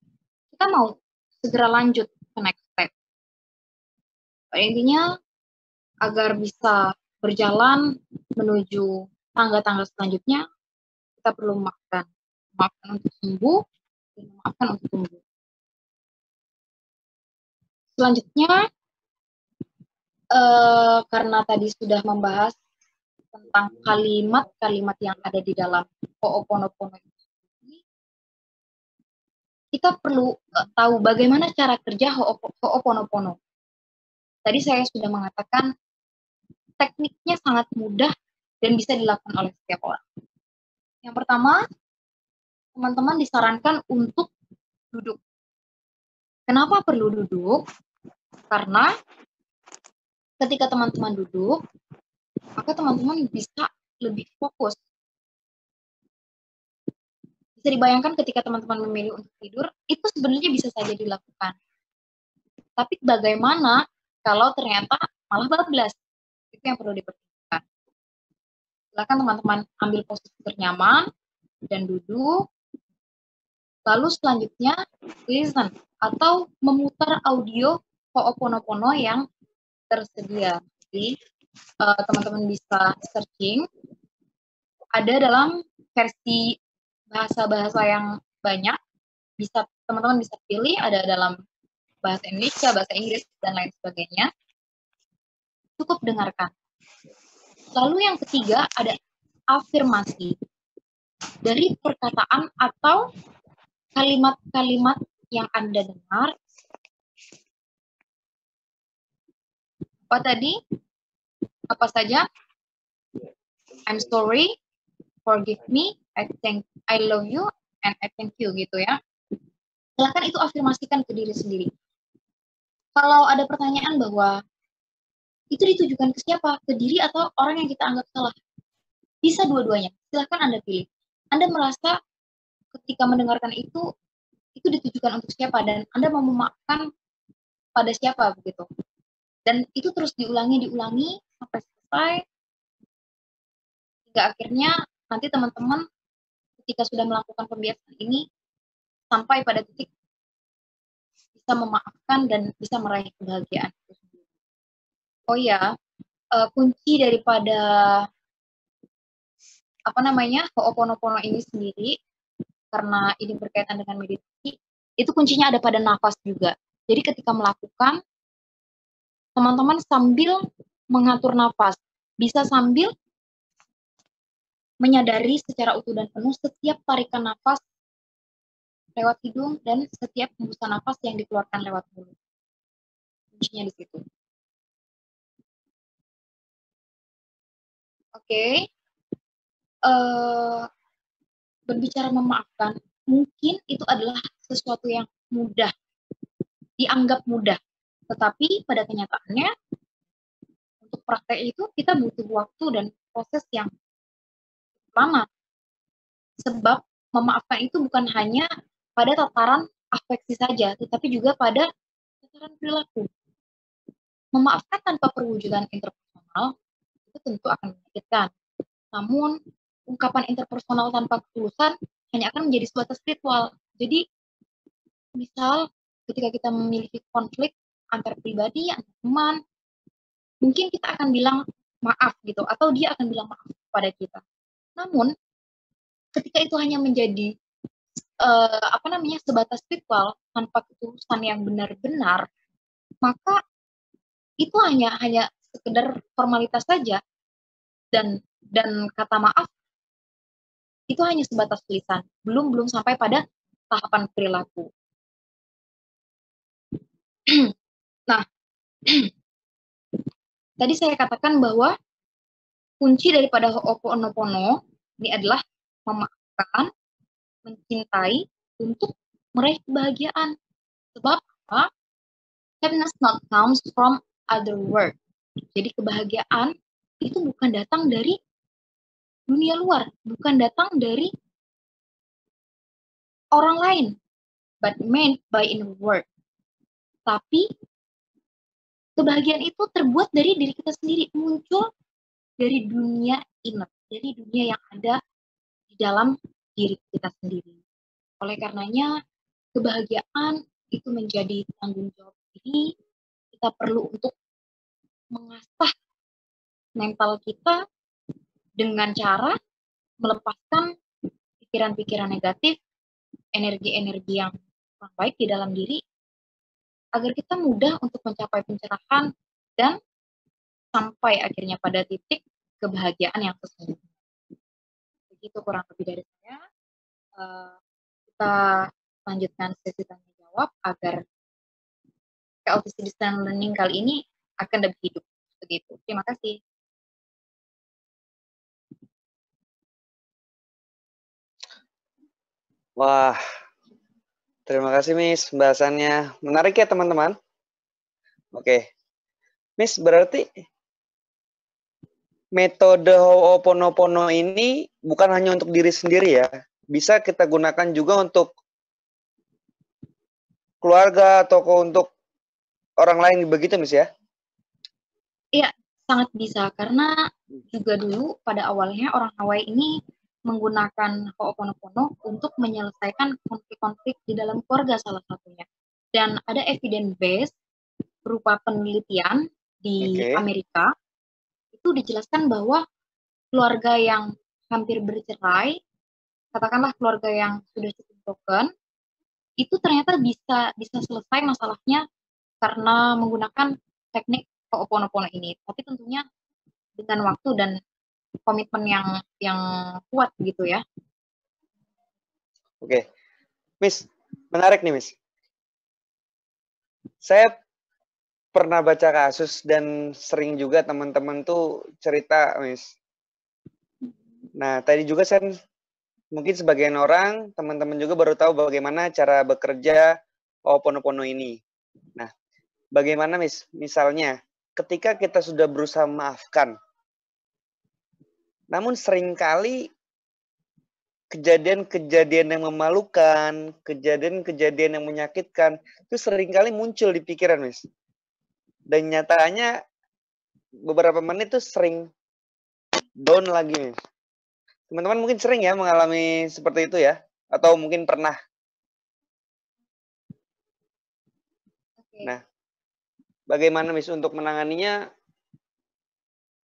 kita mau segera lanjut ke next step. Pada intinya, agar bisa berjalan menuju tangga-tangga selanjutnya, kita perlu memaafkan. Memaafkan untuk sembuh, dan memaafkan untuk tumbuh. Selanjutnya, karena tadi sudah membahas tentang kalimat-kalimat yang ada di dalam Ho'oponopono ini, kita perlu tahu bagaimana cara kerja Ho'oponopono. Tadi saya sudah mengatakan tekniknya sangat mudah dan bisa dilakukan oleh setiap orang. Yang pertama, teman-teman disarankan untuk duduk. Kenapa perlu duduk? Karena ketika teman-teman duduk, maka teman-teman bisa lebih fokus. Bisa dibayangkan ketika teman-teman memilih untuk tidur, itu sebenarnya bisa saja dilakukan. Tapi bagaimana kalau ternyata malah bablas? Itu yang perlu diperhatikan. Silakan teman-teman ambil posisi ternyaman dan duduk. Lalu selanjutnya, listen atau memutar audio Ho'oponopono yang tersedia. Jadi, teman-teman bisa searching. Ada dalam versi bahasa-bahasa yang banyak. Teman-teman bisa pilih, ada dalam bahasa Indonesia, bahasa Inggris, dan lain sebagainya. Cukup dengarkan. Lalu yang ketiga, ada afirmasi. Dari perkataan atau kalimat-kalimat yang Anda dengar. Apa tadi? Apa saja? I'm sorry, forgive me, I love you, and I thank you gitu ya. Silakan itu afirmasikan ke diri sendiri. Kalau ada pertanyaan bahwa itu ditujukan ke siapa? Ke diri atau orang yang kita anggap salah? Bisa dua-duanya. Silakan Anda pilih. Anda merasa ketika mendengarkan itu ditujukan untuk siapa, dan Anda mau memaafkan pada siapa begitu. Dan itu terus diulangi sampai selesai, hingga akhirnya nanti teman-teman ketika sudah melakukan pembiasaan ini sampai pada titik bisa memaafkan dan bisa meraih kebahagiaan. Oh ya, kunci daripada Ho'oponopono ini sendiri, karena ini berkaitan dengan meditasi, itu kuncinya ada pada nafas juga. Jadi ketika melakukan, teman-teman sambil mengatur nafas, bisa sambil menyadari secara utuh dan penuh setiap tarikan nafas lewat hidung dan setiap hembusan nafas yang dikeluarkan lewat mulut. Kuncinya di situ. Oke. Berbicara memaafkan, mungkin itu adalah sesuatu yang mudah, dianggap mudah. Tetapi pada kenyataannya, untuk praktek itu kita butuh waktu dan proses yang lama. Sebab memaafkan itu bukan hanya pada tataran afeksi saja, tetapi juga pada tataran perilaku. Memaafkan tanpa perwujudan interpersonal itu tentu akan menyakitkan. Namun, ungkapan interpersonal tanpa ketulusan hanya akan menjadi suatu spiritual. Jadi, misal ketika kita memiliki konflik antar pribadi, antar teman, mungkin kita akan bilang maaf gitu, atau dia akan bilang maaf kepada kita. Namun, ketika itu hanya menjadi sebatas ritual tanpa ketulusan yang benar-benar, maka itu hanya sekedar formalitas saja, dan kata maaf itu hanya sebatas tulisan, belum sampai pada tahapan perilaku. Nah, tadi saya katakan bahwa kunci daripada Ho'oponopono ini adalah memaafkan, mencintai, untuk meraih kebahagiaan. Sebab apa? Happiness not comes from other world. Jadi kebahagiaan itu bukan datang dari dunia luar, bukan datang dari orang lain, but made by inner world. Tapi kebahagiaan itu terbuat dari diri kita sendiri, muncul dari dunia inner, dari dunia yang ada di dalam diri kita sendiri. Oleh karenanya, kebahagiaan itu menjadi tanggung jawab diri. Kita perlu untuk mengasah mental kita dengan cara melepaskan pikiran-pikiran negatif, energi-energi yang kurang baik di dalam diri, agar kita mudah untuk mencapai pencerahan dan sampai akhirnya pada titik kebahagiaan yang sesungguhnya. Begitu kurang lebih dari saya. Kita lanjutkan sesi tanya jawab agar KLTC Distance Learning kali ini akan lebih hidup. Begitu. Terima kasih. Wah, terima kasih Miss pembahasannya. Menarik ya teman-teman. Oke. Miss, berarti metode Ho'oponopono ini bukan hanya untuk diri sendiri ya. Bisa kita gunakan juga untuk keluarga atau untuk orang lain begitu Miss ya? Iya, sangat bisa. Karena juga dulu pada awalnya orang Hawaii ini menggunakan Ho'oponopono untuk menyelesaikan konflik-konflik di dalam keluarga salah satunya. Dan ada evidence base berupa penelitian di Amerika, itu dijelaskan bahwa keluarga yang hampir bercerai, katakanlah keluarga yang sudah cukup broken, itu ternyata bisa selesai masalahnya karena menggunakan teknik Ho'oponopono ini. Tapi tentunya dengan waktu dan komitmen yang kuat gitu ya. Oke. Miss, menarik nih Miss. Saya pernah baca kasus dan sering juga teman-teman tuh cerita Miss. Nah, tadi juga saya mungkin sebagian orang, teman-teman juga baru tahu bagaimana cara bekerja Ho'oponopono ini. Nah, bagaimana Miss? Misalnya, ketika kita sudah berusaha memaafkan, namun seringkali kejadian-kejadian yang memalukan, kejadian-kejadian yang menyakitkan, itu seringkali muncul di pikiran, Miss. Dan nyatanya beberapa menit itu sering down lagi, Miss. Teman-teman mungkin sering ya mengalami seperti itu ya? Atau mungkin pernah? Nah, bagaimana Miss untuk menanganinya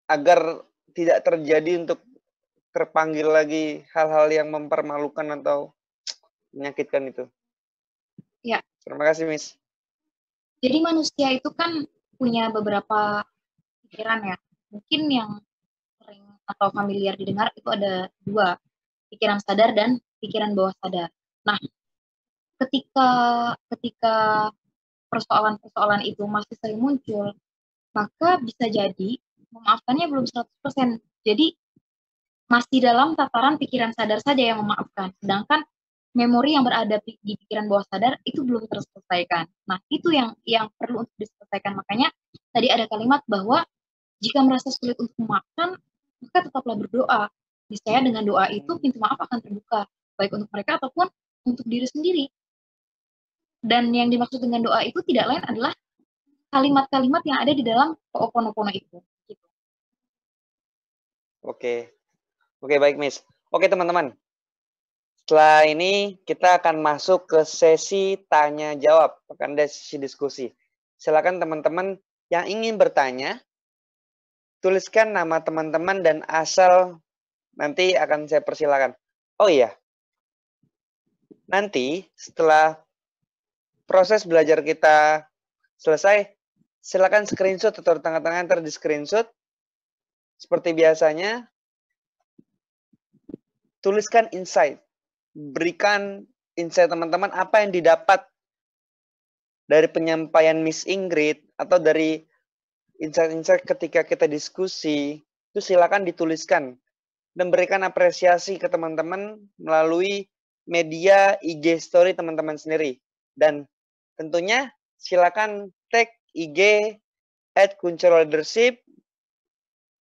agar tidak terjadi untuk terpanggil lagi hal-hal yang mempermalukan atau menyakitkan itu? Ya. Terima kasih, Miss. Jadi manusia itu kan punya beberapa pikiran ya. Mungkin yang sering atau familiar didengar itu ada dua, pikiran sadar dan pikiran bawah sadar. Nah, ketika persoalan-persoalan itu masih sering muncul, maka bisa jadi memaafkannya belum 100%. Jadi masih dalam tataran pikiran sadar saja yang memaafkan, sedangkan memori yang berada di pikiran bawah sadar itu belum terselesaikan. Nah, itu yang perlu untuk diselesaikan. Makanya tadi ada kalimat bahwa jika merasa sulit untuk memaafkan, maka tetaplah berdoa. Niscaya dengan doa itu pintu maaf akan terbuka, baik untuk mereka ataupun untuk diri sendiri. Dan yang dimaksud dengan doa itu tidak lain adalah kalimat-kalimat yang ada di dalam Ho'oponopono itu. Gitu. Oke, baik Miss. Oke teman-teman, setelah ini kita akan masuk ke sesi tanya jawab, akan ada sesi diskusi. Silakan teman-teman yang ingin bertanya, tuliskan nama teman-teman dan asal, nanti akan saya persilakan. Oh iya, Nanti setelah proses belajar kita selesai, silakan screenshot atau tengah-tengah ntar di screenshot. Seperti biasanya, tuliskan insight. Berikan insight teman-teman apa yang didapat dari penyampaian Miss Ingrid atau dari insight-insight ketika kita diskusi, itu silakan dituliskan dan berikan apresiasi ke teman-teman melalui media IG story teman-teman sendiri. Dan tentunya silakan tag IG @kuncerleadership,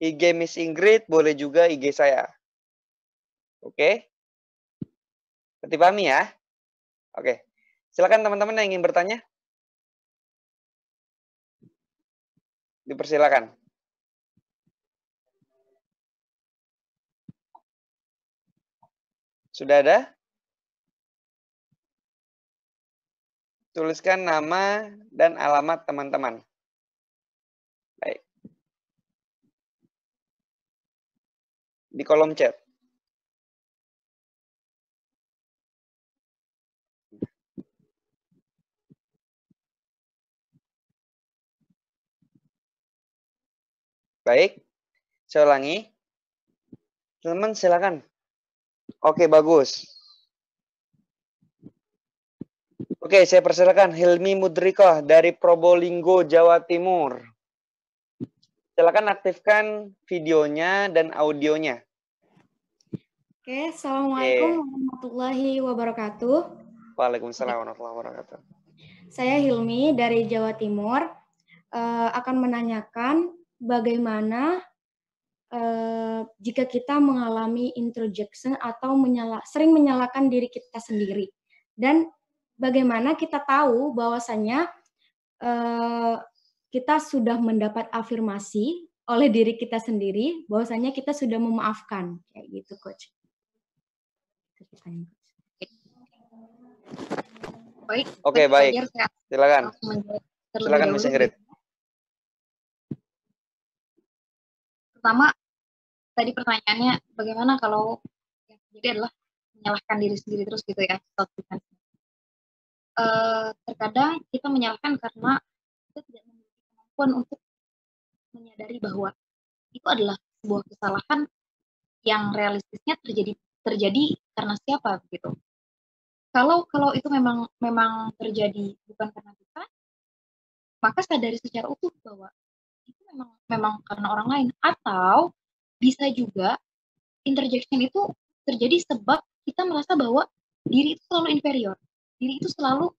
IG Miss Ingrid, boleh juga IG saya. Oke? Berarti pahami ya? Oke. Silakan teman-teman yang ingin bertanya. Dipersilakan. Sudah ada? Tuliskan nama dan alamat teman-teman. Baik. Di kolom chat. Baik. Saya ulangi. Teman-teman silakan. Oke, bagus. Oke, saya persilakan Hilmi Mudrikoh dari Probolinggo, Jawa Timur. Silakan aktifkan videonya dan audionya. Oke, Assalamualaikum warahmatullahi wabarakatuh. Waalaikumsalam warahmatullahi wabarakatuh. Saya Hilmi dari Jawa Timur, akan menanyakan bagaimana jika kita mengalami introjection atau sering menyalahkan diri kita sendiri, dan bagaimana kita tahu bahwasanya kita sudah mendapat afirmasi oleh diri kita sendiri, bahwasanya kita sudah memaafkan, kayak gitu, Coach. Baik. Oke, baik. Silakan. Silakan Miss Ingrid. Pertama, tadi pertanyaannya bagaimana kalau yang terjadi adalah menyalahkan diri sendiri terus gitu ya. Terkadang kita menyalahkan karena kita tidak memiliki kemampuan untuk menyadari bahwa itu adalah sebuah kesalahan yang realistisnya terjadi karena siapa gitu. Kalau itu memang terjadi bukan karena kita, maka sadari secara utuh bahwa itu memang karena orang lain, atau bisa juga interjection itu terjadi sebab kita merasa bahwa diri itu selalu inferior, diri itu selalu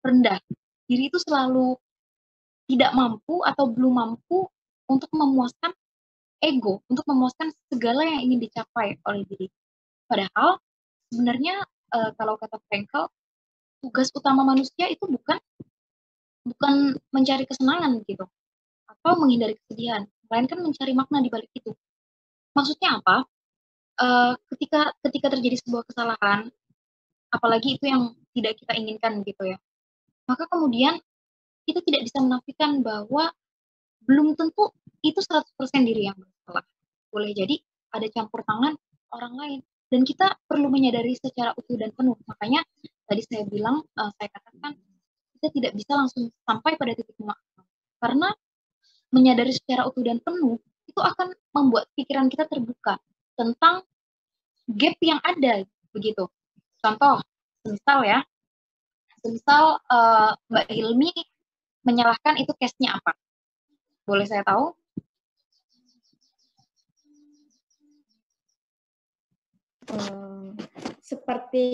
rendah, diri itu selalu tidak mampu atau belum mampu untuk memuaskan ego, untuk memuaskan segala yang ingin dicapai oleh diri. Padahal sebenarnya kalau kata Frankl, tugas utama manusia itu bukan mencari kesenangan gitu atau menghindari kesedihan, melainkan mencari makna di balik itu. Maksudnya apa? Ketika terjadi sebuah kesalahan, apalagi itu yang tidak kita inginkan gitu ya, maka kemudian kita tidak bisa menafikan bahwa belum tentu itu 100% diri yang bersalah. Boleh jadi ada campur tangan orang lain, dan kita perlu menyadari secara utuh dan penuh. Makanya tadi saya bilang, saya katakan kita tidak bisa langsung sampai pada titik maaf, karena menyadari secara utuh dan penuh itu akan membuat pikiran kita terbuka tentang gap yang ada begitu. Contoh, misal Mbak Hilmi menyalahkan itu case-nya apa? Boleh saya tahu? Seperti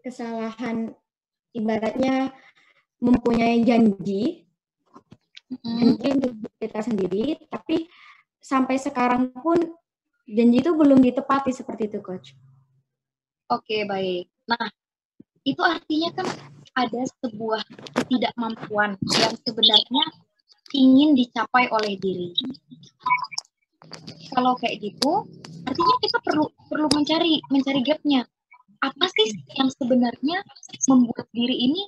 kesalahan, ibaratnya mempunyai janji untuk kita sendiri, tapi sampai sekarang pun janji itu belum ditepati, seperti itu, Coach. Oke, baik. Nah, itu artinya kan ada sebuah ketidakmampuan yang sebenarnya ingin dicapai oleh diri. Kalau kayak gitu, artinya kita perlu mencari gapnya. Apa sih yang sebenarnya membuat diri ini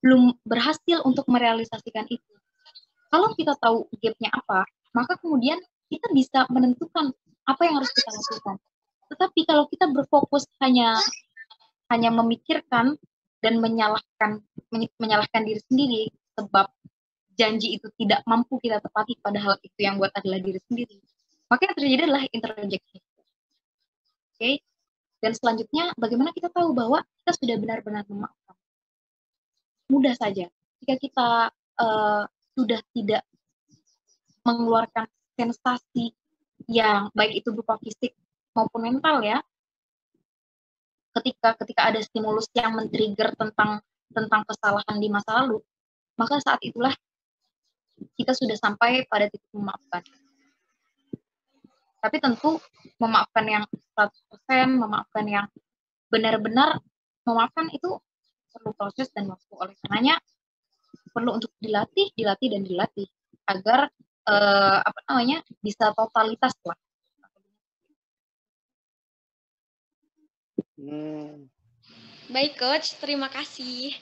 belum berhasil untuk merealisasikan itu? Kalau kita tahu gapnya apa, maka kemudian kita bisa menentukan apa yang harus kita lakukan. Tetapi kalau kita berfokus hanya memikirkan dan menyalahkan diri sendiri sebab janji itu tidak mampu kita tepati, padahal itu yang buat adalah diri sendiri, maka yang terjadi adalah introjection. Oke. Dan selanjutnya, bagaimana kita tahu bahwa kita sudah benar-benar memaafkan? Mudah saja. Jika kita sudah tidak mengeluarkan sensasi yang baik itu berupa fisik maupun mental ya, ketika ada stimulus yang men-trigger tentang kesalahan di masa lalu, maka saat itulah kita sudah sampai pada titik memaafkan. Tapi tentu memaafkan yang 100%, memaafkan yang benar-benar memaafkan itu perlu proses dan waktu. Oleh karenanya perlu untuk dilatih agar bisa totalitas lah. Baik Coach, terima kasih.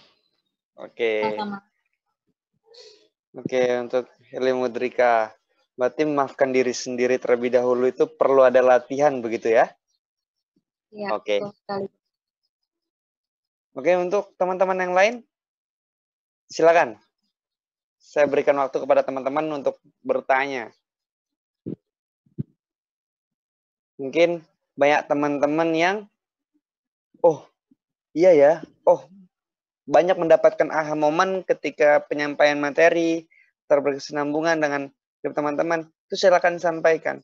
Oke. Sama-sama. Oke, untuk Heli Mudrika, berarti memaafkan diri sendiri terlebih dahulu itu perlu ada latihan begitu ya? Ya, Oke. betul sekali. Oke, untuk teman-teman yang lain, silakan. Saya berikan waktu kepada teman-teman untuk bertanya. Mungkin banyak teman-teman yang, oh iya ya, oh banyak mendapatkan aha momen ketika penyampaian materi, terberkesinambungan dengan teman-teman. Itu silakan sampaikan.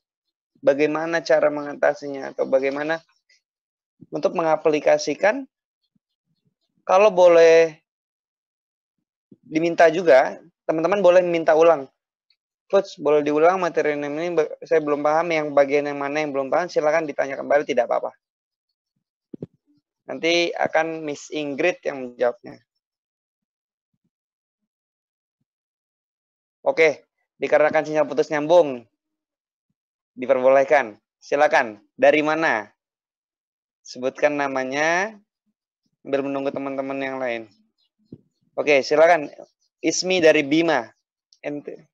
Bagaimana cara mengatasinya atau bagaimana untuk mengaplikasikan. Kalau boleh diminta juga, teman-teman boleh minta ulang. Coach, boleh diulang materi ini, saya belum paham yang bagian yang mana yang belum paham, silakan ditanya kembali, tidak apa-apa. Nanti akan Miss Ingrid yang menjawabnya. Oke, dikarenakan sinyal putus nyambung, diperbolehkan. Silakan, dari mana? Sebutkan namanya, sambil menunggu teman-teman yang lain. Oke, silakan. Ismi dari Bima. Ente.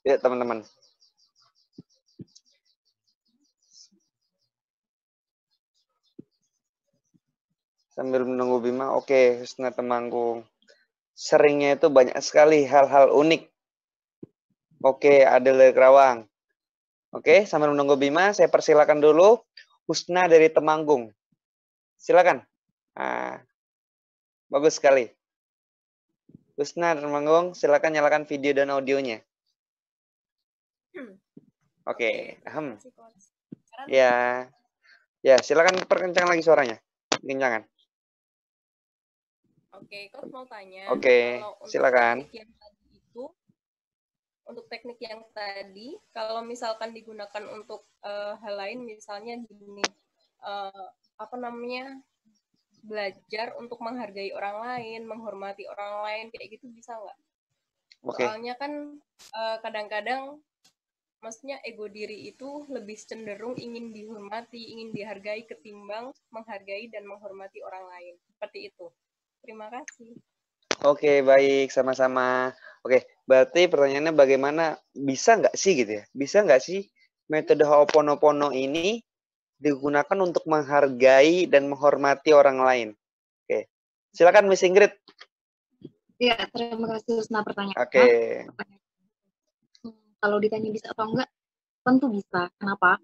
Ya, teman-teman. Sambil menunggu Bima, oke, Husna Temanggung. Seringnya itu banyak sekali hal-hal unik. Oke, Adel dari Kerawang. Oke, sambil menunggu Bima, saya persilakan dulu Husna dari Temanggung. Silakan. Nah, bagus sekali. Husna Temanggung, silakan nyalakan video dan audionya. Oke, ya, silakan perkencang lagi suaranya. Kencangan. Oke, Coach mau tanya. Oke, silakan. Untuk teknik yang tadi, kalau misalkan digunakan untuk hal lain, misalnya gini, belajar untuk menghargai orang lain, menghormati orang lain, kayak gitu bisa nggak? Oke. Soalnya kan kadang-kadang, maksudnya ego diri itu lebih cenderung ingin dihormati, ingin dihargai ketimbang menghargai dan menghormati orang lain. Seperti itu. Terima kasih. Oke, baik. Sama-sama. Oke, berarti pertanyaannya bagaimana, bisa nggak sih gitu ya? Bisa nggak sih metode Ho'oponopono ini digunakan untuk menghargai dan menghormati orang lain? Oke, silakan Miss Ingrid. Ya, terima kasih Husna pertanyaannya. Oke. Kalau ditanya bisa atau enggak, tentu bisa. Kenapa?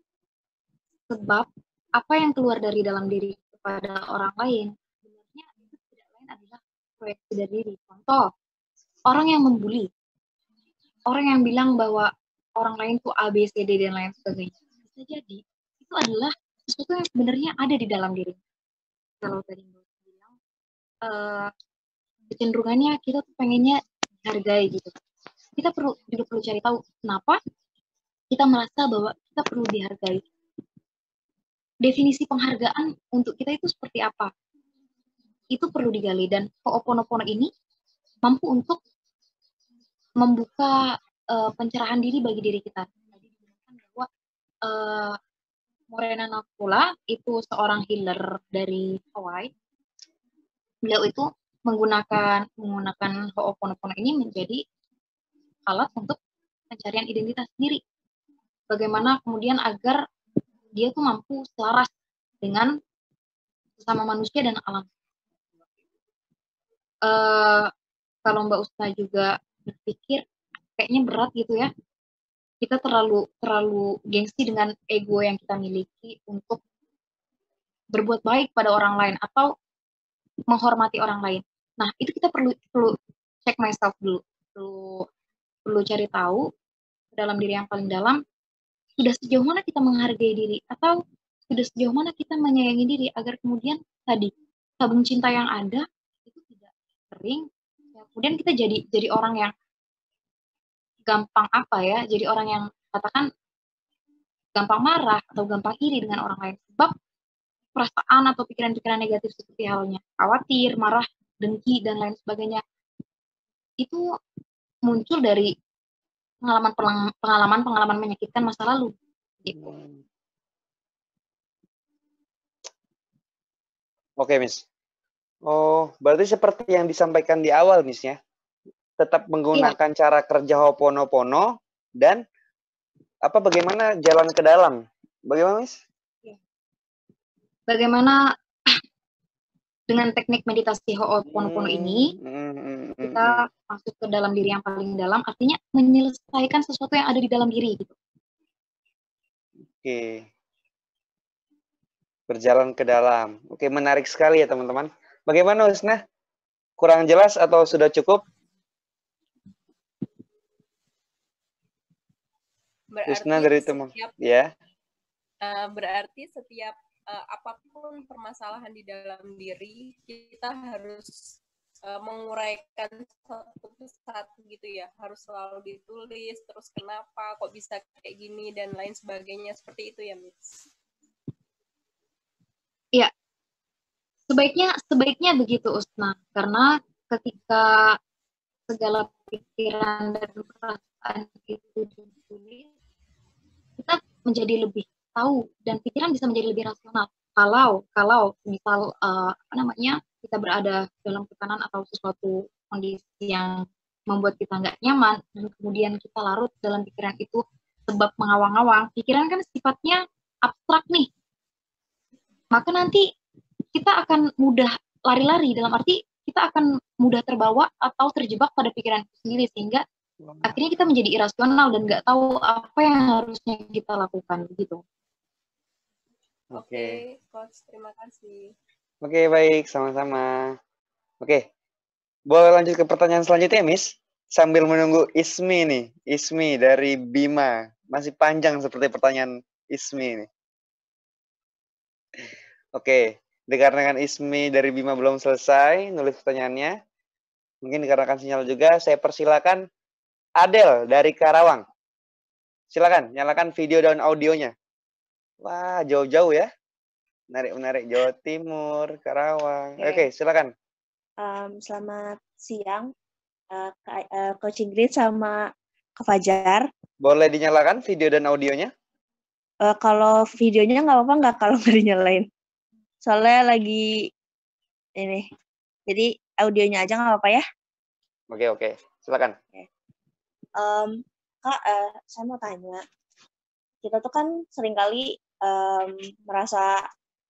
Sebab apa yang keluar dari dalam diri kepada orang lain, sebenarnya itu tidak lain adalah proyeksi dari diri. Contoh, orang yang membuli, orang yang bilang bahwa orang lain tuh A, B, C, D, dan lain sebagainya. Bisa jadi, itu adalah sesuatu yang sebenarnya ada di dalam diri. Kalau tadi Mbak bilang, kecenderungannya kita tuh pengennya dihargai gitu. Kita juga perlu cari tahu kenapa kita merasa bahwa kita perlu dihargai. Definisi penghargaan untuk kita itu seperti apa? Itu perlu digali, dan Ho'oponopono ini mampu untuk membuka pencerahan diri bagi diri kita. Tadi digunakan bahwa Morena Nakula itu seorang healer dari Hawaii. Beliau itu menggunakan Ho'oponopono ini menjadi alat untuk pencarian identitas diri. Bagaimana kemudian agar dia tuh mampu selaras dengan sesama manusia dan alam. Kalau Mbak Usna juga berpikir kayaknya berat gitu ya, kita terlalu gengsi dengan ego yang kita miliki untuk berbuat baik pada orang lain atau menghormati orang lain. Nah, itu kita perlu check myself dulu, perlu cari tahu dalam diri yang paling dalam, sudah sejauh mana kita menghargai diri atau sudah sejauh mana kita menyayangi diri agar kemudian tadi tabung cinta yang ada itu tidak kering. Kemudian kita jadi orang yang gampang jadi orang yang katakan gampang marah atau gampang iri dengan orang lain, sebab perasaan atau pikiran-pikiran negatif seperti halnya khawatir, marah, dengki dan lain sebagainya itu muncul dari pengalaman menyakitkan masa lalu gitu. Oke, Miss. Oh, berarti seperti yang disampaikan di awal, Miss ya. Tetap menggunakan cara kerja Ho'oponopono dan bagaimana jalan ke dalam. Bagaimana, Miss? Bagaimana dengan teknik meditasi Ho'oponopono ini kita masuk ke dalam diri yang paling dalam, artinya menyelesaikan sesuatu yang ada di dalam diri gitu. Oke. Berjalan ke dalam. Oke, menarik sekali ya teman-teman. Bagaimana Usna? Kurang jelas atau sudah cukup? Usna dari teman. Ya. Berarti setiap apapun permasalahan di dalam diri, kita harus menguraikan satu gitu ya, harus selalu ditulis, terus kenapa, kok bisa kayak gini, dan lain sebagainya, seperti itu ya, Miss? Iya, sebaiknya begitu, Usna, karena ketika segala pikiran dan perasaan itu ditulis, kita menjadi lebih tahu dan pikiran bisa menjadi lebih rasional. Kalau misal kita berada dalam tekanan atau sesuatu kondisi yang membuat kita nggak nyaman dan kemudian kita larut dalam pikiran itu sebab mengawang-awang, pikiran kan sifatnya abstrak nih, maka nanti kita akan mudah lari-lari, dalam arti kita akan mudah terbawa atau terjebak pada pikiran itu sendiri, sehingga akhirnya kita menjadi irasional dan nggak tahu apa yang harusnya kita lakukan begitu. Oke, Coach, terima kasih. Oke, baik, sama-sama. Oke, boleh lanjut ke pertanyaan selanjutnya, Miss? Sambil menunggu Ismi nih, Ismi dari Bima. Masih panjang seperti pertanyaan Ismi nih. Oke, dikarenakan Ismi dari Bima belum selesai nulis pertanyaannya, mungkin dikarenakan sinyal juga, saya persilakan Adel dari Karawang. Silakan, nyalakan video dan audionya. Wah, jauh-jauh ya. Menarik, Jawa Timur, Karawang. Oke, silakan. Selamat siang, Coach Ingrid sama Kak Fajar. Boleh dinyalakan video dan audionya? Kalau videonya nggak apa-apa nggak kalau nggak dinyalain? Soalnya lagi ini. Jadi audionya aja nggak apa-apa ya? Oke. Silakan. Kak, saya mau tanya. Kita tuh kan seringkali merasa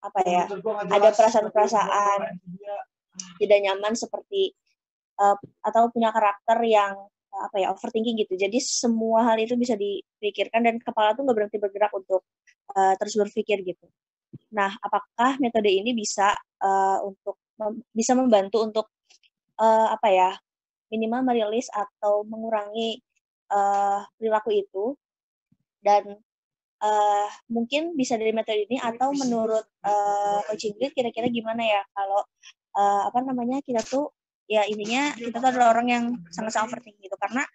ada perasaan-perasaan tidak nyaman seperti atau punya karakter yang overthinking gitu. Jadi semua hal itu bisa dipikirkan dan kepala tuh nggak berhenti bergerak untuk terus berpikir gitu. Nah, apakah metode ini bisa bisa membantu untuk minimal merilis atau mengurangi perilaku itu, dan mungkin bisa dari metode ini, atau menurut Coach Ingrid kira-kira gimana ya kalau kita tuh ya intinya kita tuh adalah orang yang sangat-sangat overthinking gitu, karena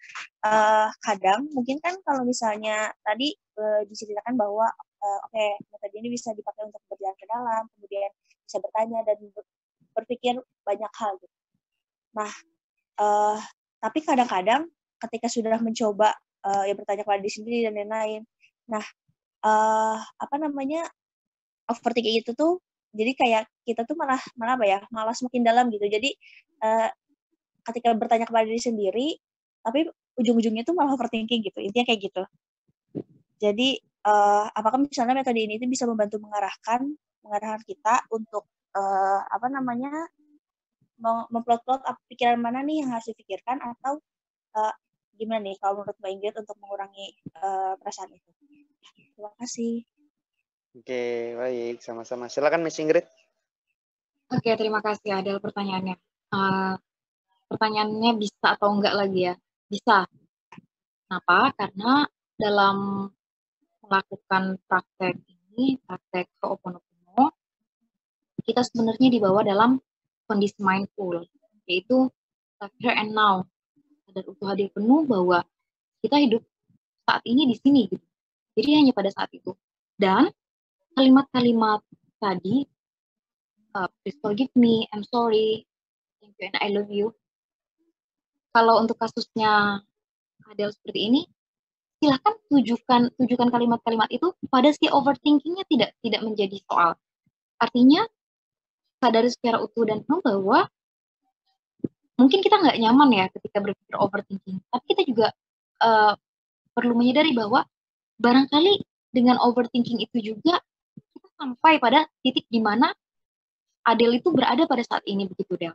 kadang mungkin kan kalau misalnya tadi diceritakan bahwa metode ini bisa dipakai untuk berjalan ke dalam, kemudian bisa bertanya dan berpikir banyak hal gitu. Nah, tapi kadang-kadang ketika sudah mencoba bertanya kepada diri sendiri dan lain-lain, nah overthinking itu tuh jadi kayak kita tuh malah semakin dalam gitu. Jadi ketika bertanya kepada diri sendiri, tapi ujung-ujungnya tuh malah overthinking gitu. Intinya kayak gitu. Jadi apakah misalnya metode ini itu bisa membantu mengarahkan kita untuk memplot-plot pikiran mana nih yang harus dipikirkan, atau gimana nih kalau menurut Mbak Ingrid untuk mengurangi perasaan itu? Terima kasih. Oke, baik, sama-sama. Silakan Miss Ingrid. Oke, terima kasih Adel pertanyaannya. Pertanyaannya bisa atau enggak lagi ya? Bisa. Kenapa? Karena dalam melakukan praktek ini, praktek Ho'oponopono, kita sebenarnya dibawa dalam kondisi mindful, yaitu here and now, sadar utuh hadir penuh bahwa kita hidup saat ini di sini gitu. Jadi hanya pada saat itu. Dan kalimat-kalimat tadi, please forgive me, I'm sorry, thank you and I love you. Kalau untuk kasusnya Adele seperti ini, silahkan tujukan kalimat-kalimat itu pada si overthinkingnya tidak menjadi soal. Artinya sadari secara utuh dan penuh bahwa mungkin kita nggak nyaman ya ketika berpikir overthinking, tapi kita juga perlu menyadari bahwa barangkali dengan overthinking itu juga kita sampai pada titik di mana Adele itu berada pada saat ini, begitu Del.